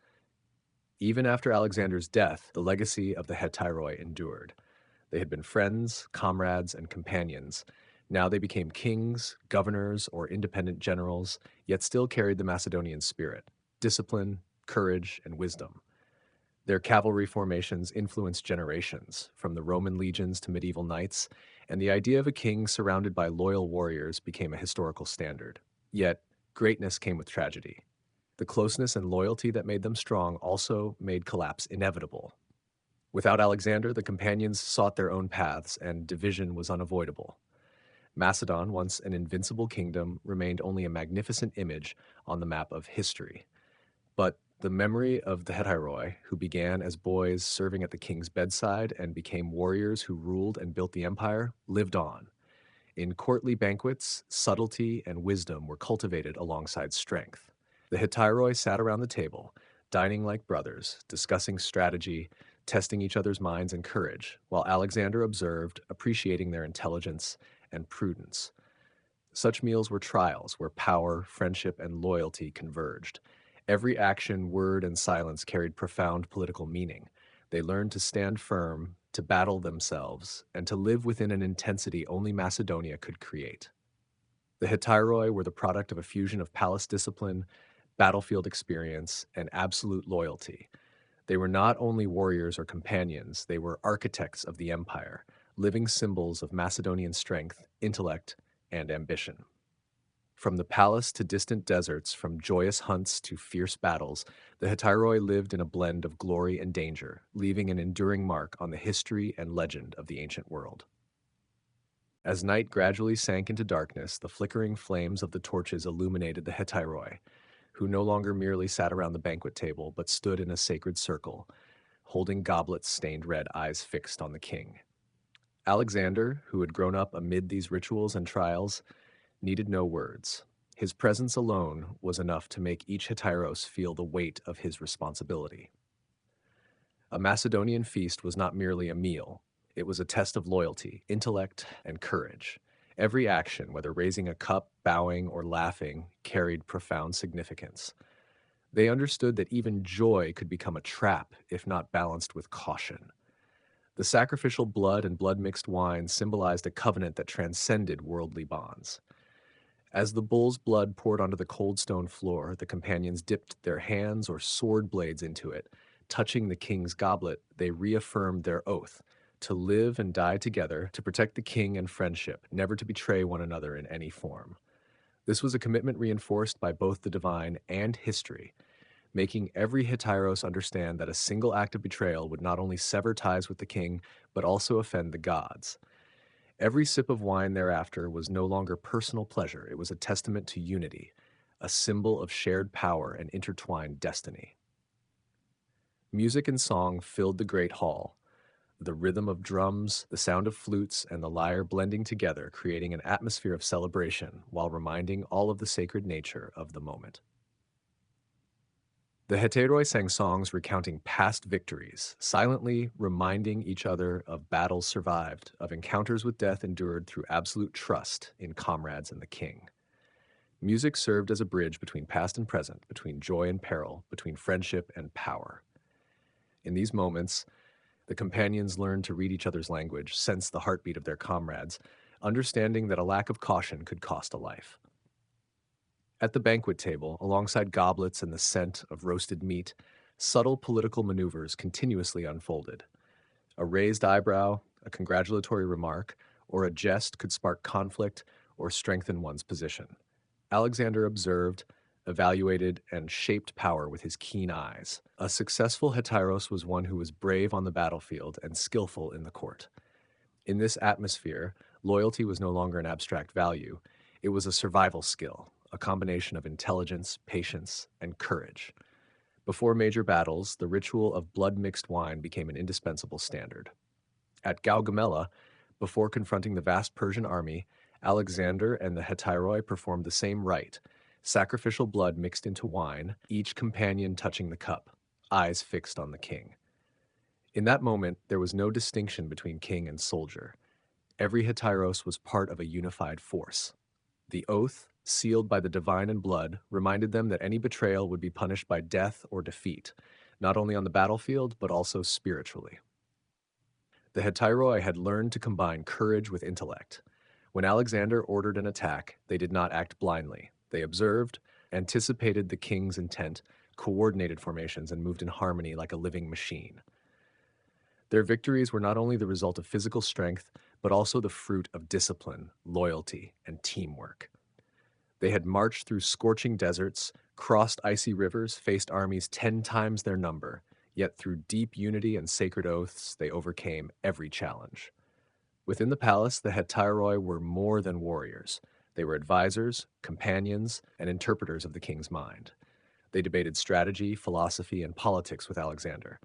Even after Alexander's death, the legacy of the Hetairoi endured. They had been friends, comrades, and companions. Now they became kings, governors, or independent generals, yet still carried the Macedonian spirit, discipline, courage, and wisdom. Their cavalry formations influenced generations, from the Roman legions to medieval knights, and the idea of a king surrounded by loyal warriors became a historical standard. Yet, greatness came with tragedy. The closeness and loyalty that made them strong also made collapse inevitable. Without Alexander, the companions sought their own paths, and division was unavoidable. Macedon, once an invincible kingdom, remained only a magnificent image on the map of history. But the memory of the Hetairoi, who began as boys serving at the king's bedside and became warriors who ruled and built the empire, lived on. In courtly banquets, subtlety and wisdom were cultivated alongside strength. The Hetairoi sat around the table, dining like brothers, discussing strategy, testing each other's minds and courage, while Alexander observed, appreciating their intelligence and prudence. Such meals were trials where power, friendship, and loyalty converged. Every action, word, and silence carried profound political meaning. They learned to stand firm, to battle themselves, and to live within an intensity only Macedonia could create. The Hetairoi were the product of a fusion of palace discipline, battlefield experience, and absolute loyalty. They were not only warriors or companions, they were architects of the empire, living symbols of Macedonian strength, intellect, and ambition. From the palace to distant deserts, from joyous hunts to fierce battles, the Hetairoi lived in a blend of glory and danger, leaving an enduring mark on the history and legend of the ancient world. As night gradually sank into darkness, the flickering flames of the torches illuminated the Hetairoi, who no longer merely sat around the banquet table, but stood in a sacred circle, holding goblets stained red, eyes fixed on the king. Alexander, who had grown up amid these rituals and trials, needed no words. His presence alone was enough to make each Hetairos feel the weight of his responsibility. A Macedonian feast was not merely a meal, it was a test of loyalty, intellect, and courage. Every action, whether raising a cup, bowing, or laughing, carried profound significance. They understood that even joy could become a trap if not balanced with caution. The sacrificial blood and blood mixed wine symbolized a covenant that transcended worldly bonds. As the bull's blood poured onto the cold stone floor, the companions dipped their hands or sword blades into it. Touching the king's goblet, they reaffirmed their oath to live and die together, to protect the king and friendship, never to betray one another in any form. This was a commitment reinforced by both the divine and history, making every Hetairos understand that a single act of betrayal would not only sever ties with the king, but also offend the gods. Every sip of wine thereafter was no longer personal pleasure, it was a testament to unity, a symbol of shared power and intertwined destiny. Music and song filled the great hall, the rhythm of drums, the sound of flutes, and the lyre blending together, creating an atmosphere of celebration while reminding all of the sacred nature of the moment. The Heteroi sang songs recounting past victories, silently reminding each other of battles survived, of encounters with death endured through absolute trust in comrades and the king. Music served as a bridge between past and present, between joy and peril, between friendship and power. In these moments, the companions learned to read each other's language, sense the heartbeat of their comrades, understanding that a lack of caution could cost a life. At the banquet table, alongside goblets and the scent of roasted meat, subtle political maneuvers continuously unfolded. A raised eyebrow, a congratulatory remark, or a jest could spark conflict or strengthen one's position. Alexander observed, evaluated, and shaped power with his keen eyes. A successful Hetairos was one who was brave on the battlefield and skillful in the court. In this atmosphere, loyalty was no longer an abstract value, it was a survival skill, a combination of intelligence, patience, and courage. Before major battles, the ritual of blood-mixed wine became an indispensable standard. At Gaugamela, before confronting the vast Persian army, Alexander and the Hetairoi performed the same rite, sacrificial blood mixed into wine, each companion touching the cup, eyes fixed on the king. In that moment, there was no distinction between king and soldier. Every Hetairos was part of a unified force. The oath, sealed by the divine and blood, reminded them that any betrayal would be punished by death or defeat, not only on the battlefield, but also spiritually. The Hetairoi had learned to combine courage with intellect. When Alexander ordered an attack, they did not act blindly. They observed, anticipated the king's intent, coordinated formations, and moved in harmony like a living machine. Their victories were not only the result of physical strength, but also the fruit of discipline, loyalty, and teamwork. They had marched through scorching deserts, crossed icy rivers, faced armies 10 times their number, yet through deep unity and sacred oaths, they overcame every challenge. Within the palace, the Hetairoi were more than warriors. They were advisors, companions, and interpreters of the king's mind. They debated strategy, philosophy, and politics with Alexander.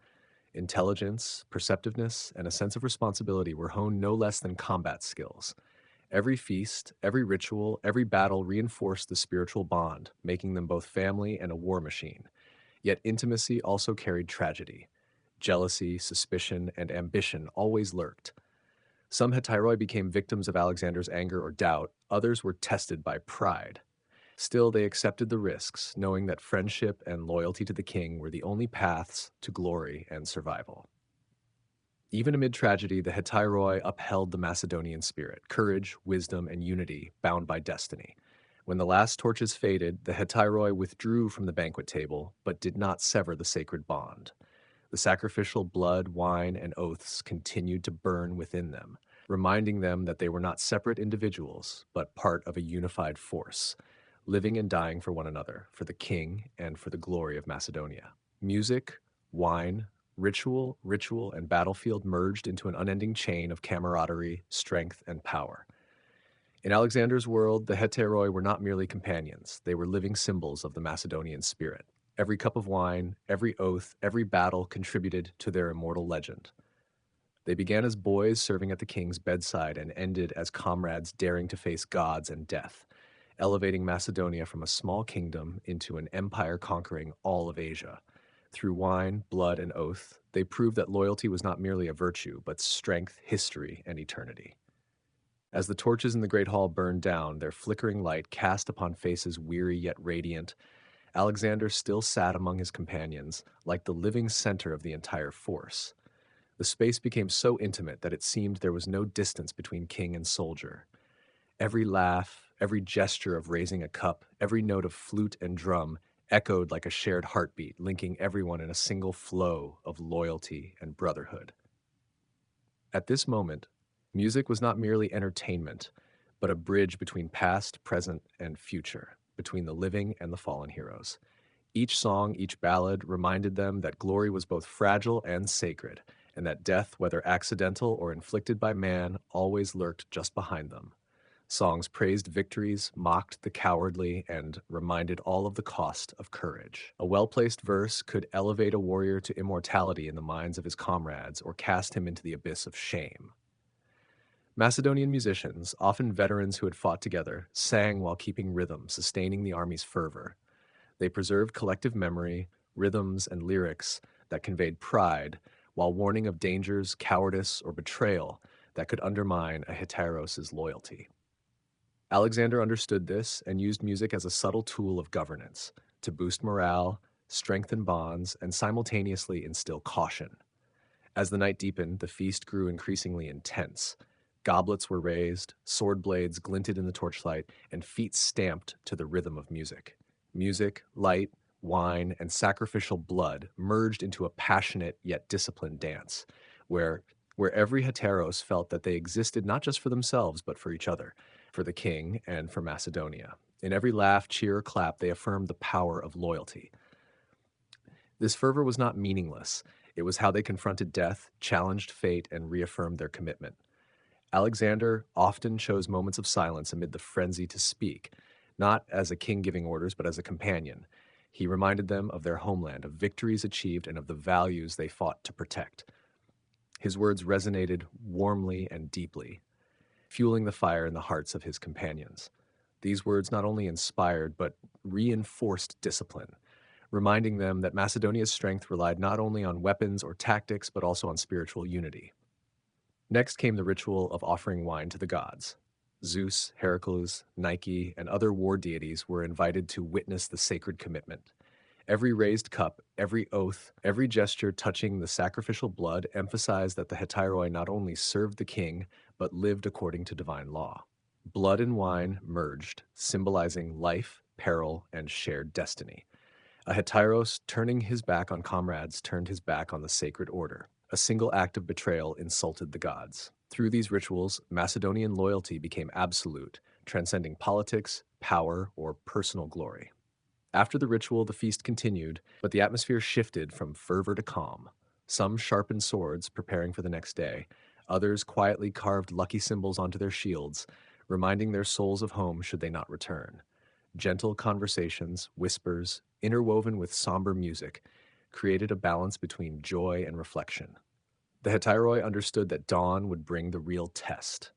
Intelligence, perceptiveness, and a sense of responsibility were honed no less than combat skills. Every feast, every ritual, every battle reinforced the spiritual bond, making them both family and a war machine. Yet intimacy also carried tragedy. Jealousy, suspicion, and ambition always lurked. Some Hetairoi became victims of Alexander's anger or doubt, others were tested by pride. Still, they accepted the risks, knowing that friendship and loyalty to the king were the only paths to glory and survival. Even amid tragedy, the Hetairoi upheld the Macedonian spirit, courage, wisdom, and unity bound by destiny. When the last torches faded, the Hetairoi withdrew from the banquet table, but did not sever the sacred bond. The sacrificial blood, wine, and oaths continued to burn within them, reminding them that they were not separate individuals, but part of a unified force, living and dying for one another, for the king, and for the glory of Macedonia. Music, wine, ritual, and battlefield merged into an unending chain of camaraderie, strength, and power. In Alexander's world, the Hetairoi were not merely companions, they were living symbols of the Macedonian spirit. Every cup of wine, every oath, every battle contributed to their immortal legend. They began as boys serving at the king's bedside and ended as comrades daring to face gods and death, elevating Macedonia from a small kingdom into an empire conquering all of Asia. Through wine, blood, and oath, they proved that loyalty was not merely a virtue, but strength, history, and eternity. As the torches in the Great Hall burned down, their flickering light cast upon faces weary yet radiant, Alexander still sat among his companions, like the living center of the entire force. The space became so intimate that it seemed there was no distance between king and soldier. Every laugh, every gesture of raising a cup, every note of flute and drum echoed like a shared heartbeat, linking everyone in a single flow of loyalty and brotherhood. At this moment, music was not merely entertainment, but a bridge between past, present, and future, between the living and the fallen heroes. Each song, each ballad reminded them that glory was both fragile and sacred, and that death, whether accidental or inflicted by man, always lurked just behind them. Songs praised victories, mocked the cowardly, and reminded all of the cost of courage. A well-placed verse could elevate a warrior to immortality in the minds of his comrades or cast him into the abyss of shame. Macedonian musicians, often veterans who had fought together, sang while keeping rhythm, sustaining the army's fervor. They preserved collective memory, rhythms, and lyrics that conveyed pride, while warning of dangers, cowardice, or betrayal that could undermine a Hetairos' loyalty. Alexander understood this and used music as a subtle tool of governance to boost morale, strengthen bonds, and simultaneously instill caution. As the night deepened, the feast grew increasingly intense. Goblets were raised, sword blades glinted in the torchlight, and feet stamped to the rhythm of music. Music, light, wine, and sacrificial blood merged into a passionate yet disciplined dance, where every Heteros felt that they existed not just for themselves, but for each other, for the king, and for Macedonia. In every laugh, cheer, or clap, they affirmed the power of loyalty. This fervor was not meaningless. It was how they confronted death, challenged fate, and reaffirmed their commitment. Alexander often chose moments of silence amid the frenzy to speak, not as a king giving orders, but as a companion. He reminded them of their homeland, of victories achieved, and of the values they fought to protect. His words resonated warmly and deeply, fueling the fire in the hearts of his companions. These words not only inspired, but reinforced discipline, reminding them that Macedonia's strength relied not only on weapons or tactics, but also on spiritual unity. Next came the ritual of offering wine to the gods. Zeus, Heracles, Nike, and other war deities were invited to witness the sacred commitment. Every raised cup, every oath, every gesture touching the sacrificial blood emphasized that the Hetairoi not only served the king, but lived according to divine law. Blood and wine merged, symbolizing life, peril, and shared destiny. A Hetairos turning his back on comrades turned his back on the sacred order. A single act of betrayal insulted the gods. Through these rituals, Macedonian loyalty became absolute, transcending politics, power, or personal glory. After the ritual, the feast continued, but the atmosphere shifted from fervor to calm. Some sharpened swords, preparing for the next day. Others quietly carved lucky symbols onto their shields, reminding their souls of home should they not return. Gentle conversations, whispers, interwoven with somber music, created a balance between joy and reflection. The Hetairoi understood that dawn would bring the real test.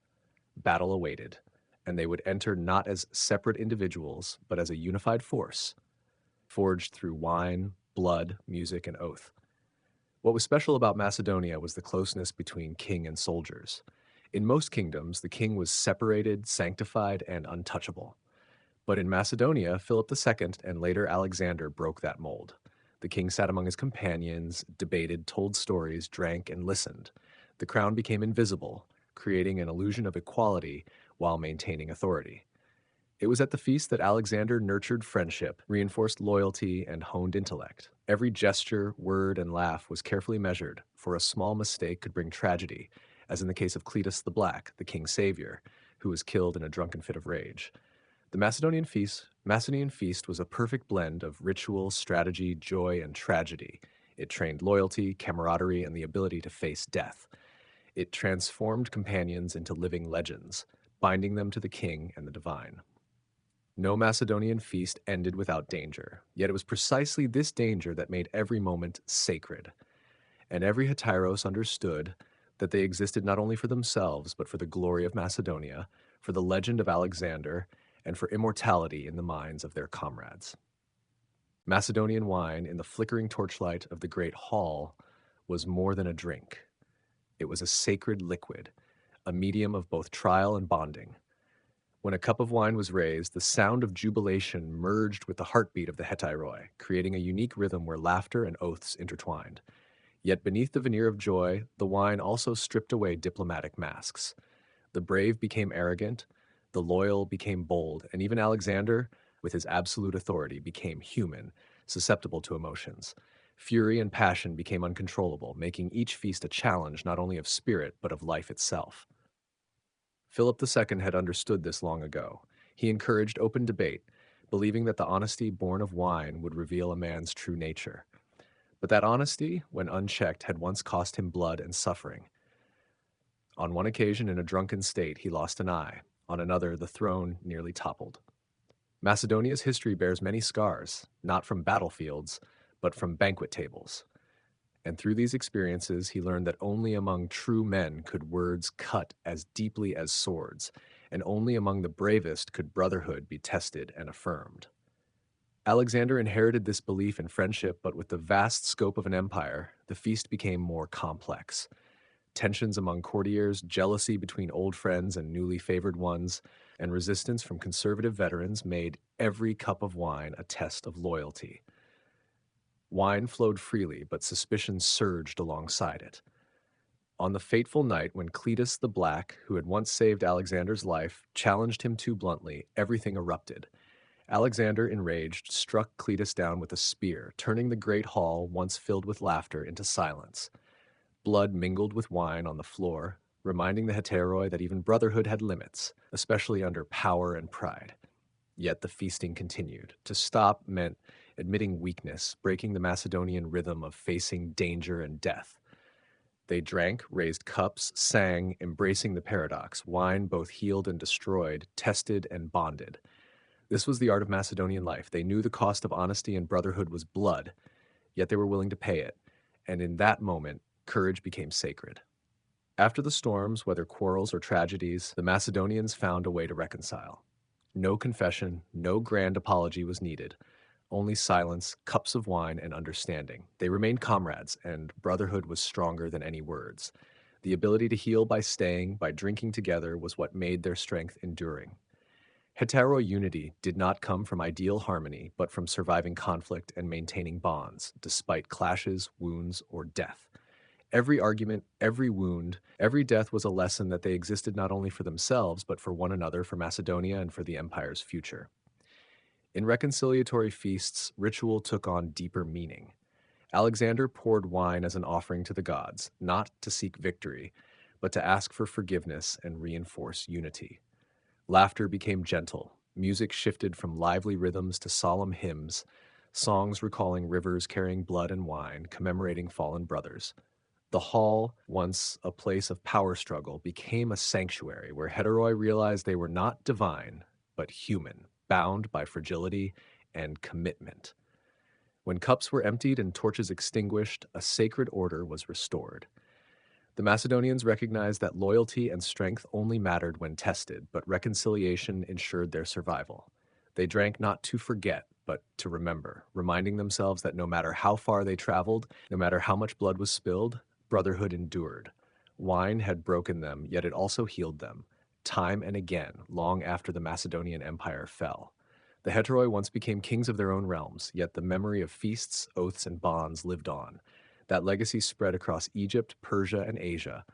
Battle awaited, and they would enter not as separate individuals, but as a unified force, forged through wine, blood, music, and oath. What was special about Macedonia was the closeness between king and soldiers. In most kingdoms, the king was separated, sanctified, and untouchable. But in Macedonia, Philip II and later Alexander broke that mold. The king sat among his companions, debated, told stories, drank, and listened. The crown became invisible, creating an illusion of equality while maintaining authority. It was at the feast that Alexander nurtured friendship, reinforced loyalty, and honed intellect. Every gesture, word, and laugh was carefully measured, for a small mistake could bring tragedy, as in the case of Cletus the Black, the king's savior, who was killed in a drunken fit of rage. The Macedonian feast was a perfect blend of ritual, strategy, joy, and tragedy. It trained loyalty, camaraderie, and the ability to face death. It transformed companions into living legends, binding them to the king and the divine. No Macedonian feast ended without danger, yet it was precisely this danger that made every moment sacred. And every Hetyros understood that they existed not only for themselves, but for the glory of Macedonia, for the legend of Alexander, and for immortality in the minds of their comrades. Macedonian wine in the flickering torchlight of the great hall was more than a drink. It was a sacred liquid, a medium of both trial and bonding. When a cup of wine was raised, the sound of jubilation merged with the heartbeat of the heteiroi, creating a unique rhythm where laughter and oaths intertwined. Yet beneath the veneer of joy, the wine also stripped away diplomatic masks. The brave became arrogant, the loyal became bold, and even Alexander, with his absolute authority, became human, susceptible to emotions. Fury and passion became uncontrollable, making each feast a challenge not only of spirit, but of life itself. Philip II had understood this long ago. He encouraged open debate, believing that the honesty born of wine would reveal a man's true nature. But that honesty, when unchecked, had once cost him blood and suffering. On one occasion, in a drunken state, he lost an eye. On another, the throne nearly toppled. Macedonia's history bears many scars, not from battlefields, but from banquet tables. And through these experiences, he learned that only among true men could words cut as deeply as swords, and only among the bravest could brotherhood be tested and affirmed. Alexander inherited this belief in friendship, but with the vast scope of an empire, the feast became more complex. Tensions among courtiers, jealousy between old friends and newly favored ones, and resistance from conservative veterans made every cup of wine a test of loyalty. Wine flowed freely, but suspicion surged alongside it. On the fateful night when Cletus the Black, who had once saved Alexander's life, challenged him too bluntly, everything erupted. Alexander, enraged, struck Cletus down with a spear, turning the great hall, once filled with laughter, into silence. Blood mingled with wine on the floor, reminding the heteroi that even brotherhood had limits, especially under power and pride. Yet the feasting continued. To stop meant admitting weakness, breaking the Macedonian rhythm of facing danger and death. They drank, raised cups, sang, embracing the paradox. Wine both healed and destroyed, tested and bonded. This was the art of Macedonian life. They knew the cost of honesty and brotherhood was blood, yet they were willing to pay it. And in that moment, courage became sacred. After the storms, whether quarrels or tragedies, the Macedonians found a way to reconcile. No confession, no grand apology was needed. Only silence, cups of wine, and understanding. They remained comrades, and brotherhood was stronger than any words. The ability to heal by staying, by drinking together, was what made their strength enduring. Hetero unity did not come from ideal harmony, but from surviving conflict and maintaining bonds, despite clashes, wounds, or death. Every argument, every wound, every death was a lesson that they existed not only for themselves, but for one another, for Macedonia, and for the empire's future. In reconciliatory feasts, ritual took on deeper meaning. Alexander poured wine as an offering to the gods, not to seek victory, but to ask for forgiveness and reinforce unity. Laughter became gentle. Music shifted from lively rhythms to solemn hymns, songs recalling rivers carrying blood and wine, commemorating fallen brothers. The hall, once a place of power struggle, became a sanctuary where heteroi realized they were not divine, but human, bound by fragility and commitment. When cups were emptied and torches extinguished, a sacred order was restored. The Macedonians recognized that loyalty and strength only mattered when tested, but reconciliation ensured their survival. They drank not to forget, but to remember, reminding themselves that no matter how far they traveled, no matter how much blood was spilled, brotherhood endured. Wine had broken them, yet it also healed them, time and again, long after the Macedonian Empire fell. The heteroi once became kings of their own realms, yet the memory of feasts, oaths, and bonds lived on. That legacy spread across Egypt, Persia, and Asia,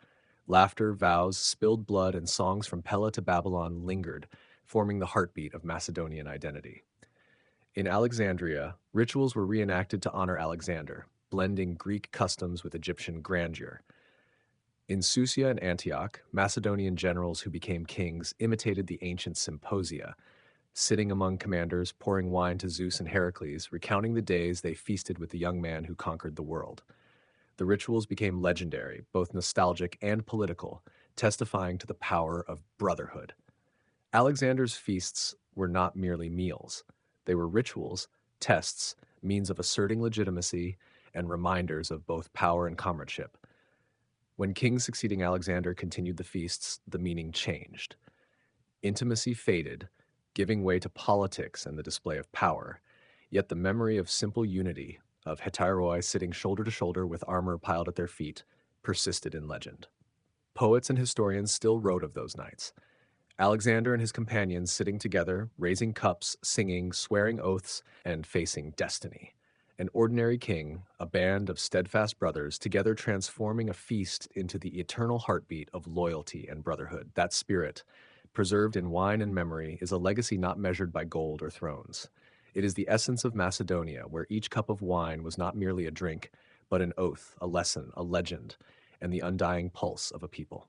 Laughter, vows, spilled blood, and songs from Pella to Babylon lingered, forming the heartbeat of Macedonian identity. In Alexandria, rituals were reenacted to honor Alexander, blending Greek customs with Egyptian grandeur. In Susia and Antioch, Macedonian generals who became kings imitated the ancient symposia, sitting among commanders, pouring wine to Zeus and Heracles, recounting the days they feasted with the young man who conquered the world. The rituals became legendary, both nostalgic and political, testifying to the power of brotherhood. Alexander's feasts were not merely meals, they were rituals, tests, means of asserting legitimacy, and reminders of both power and comradeship. When kings succeeding Alexander continued the feasts, the meaning changed. Intimacy faded, giving way to politics and the display of power, yet the memory of simple unity, of heteroi sitting shoulder to shoulder with armor piled at their feet, persisted in legend. Poets and historians still wrote of those nights. Alexander and his companions sitting together, raising cups, singing, swearing oaths, and facing destiny. An ordinary king, a band of steadfast brothers, together transforming a feast into the eternal heartbeat of loyalty and brotherhood. That spirit, preserved in wine and memory, is a legacy not measured by gold or thrones. It is the essence of Macedonia, where each cup of wine was not merely a drink, but an oath, a lesson, a legend, and the undying pulse of a people.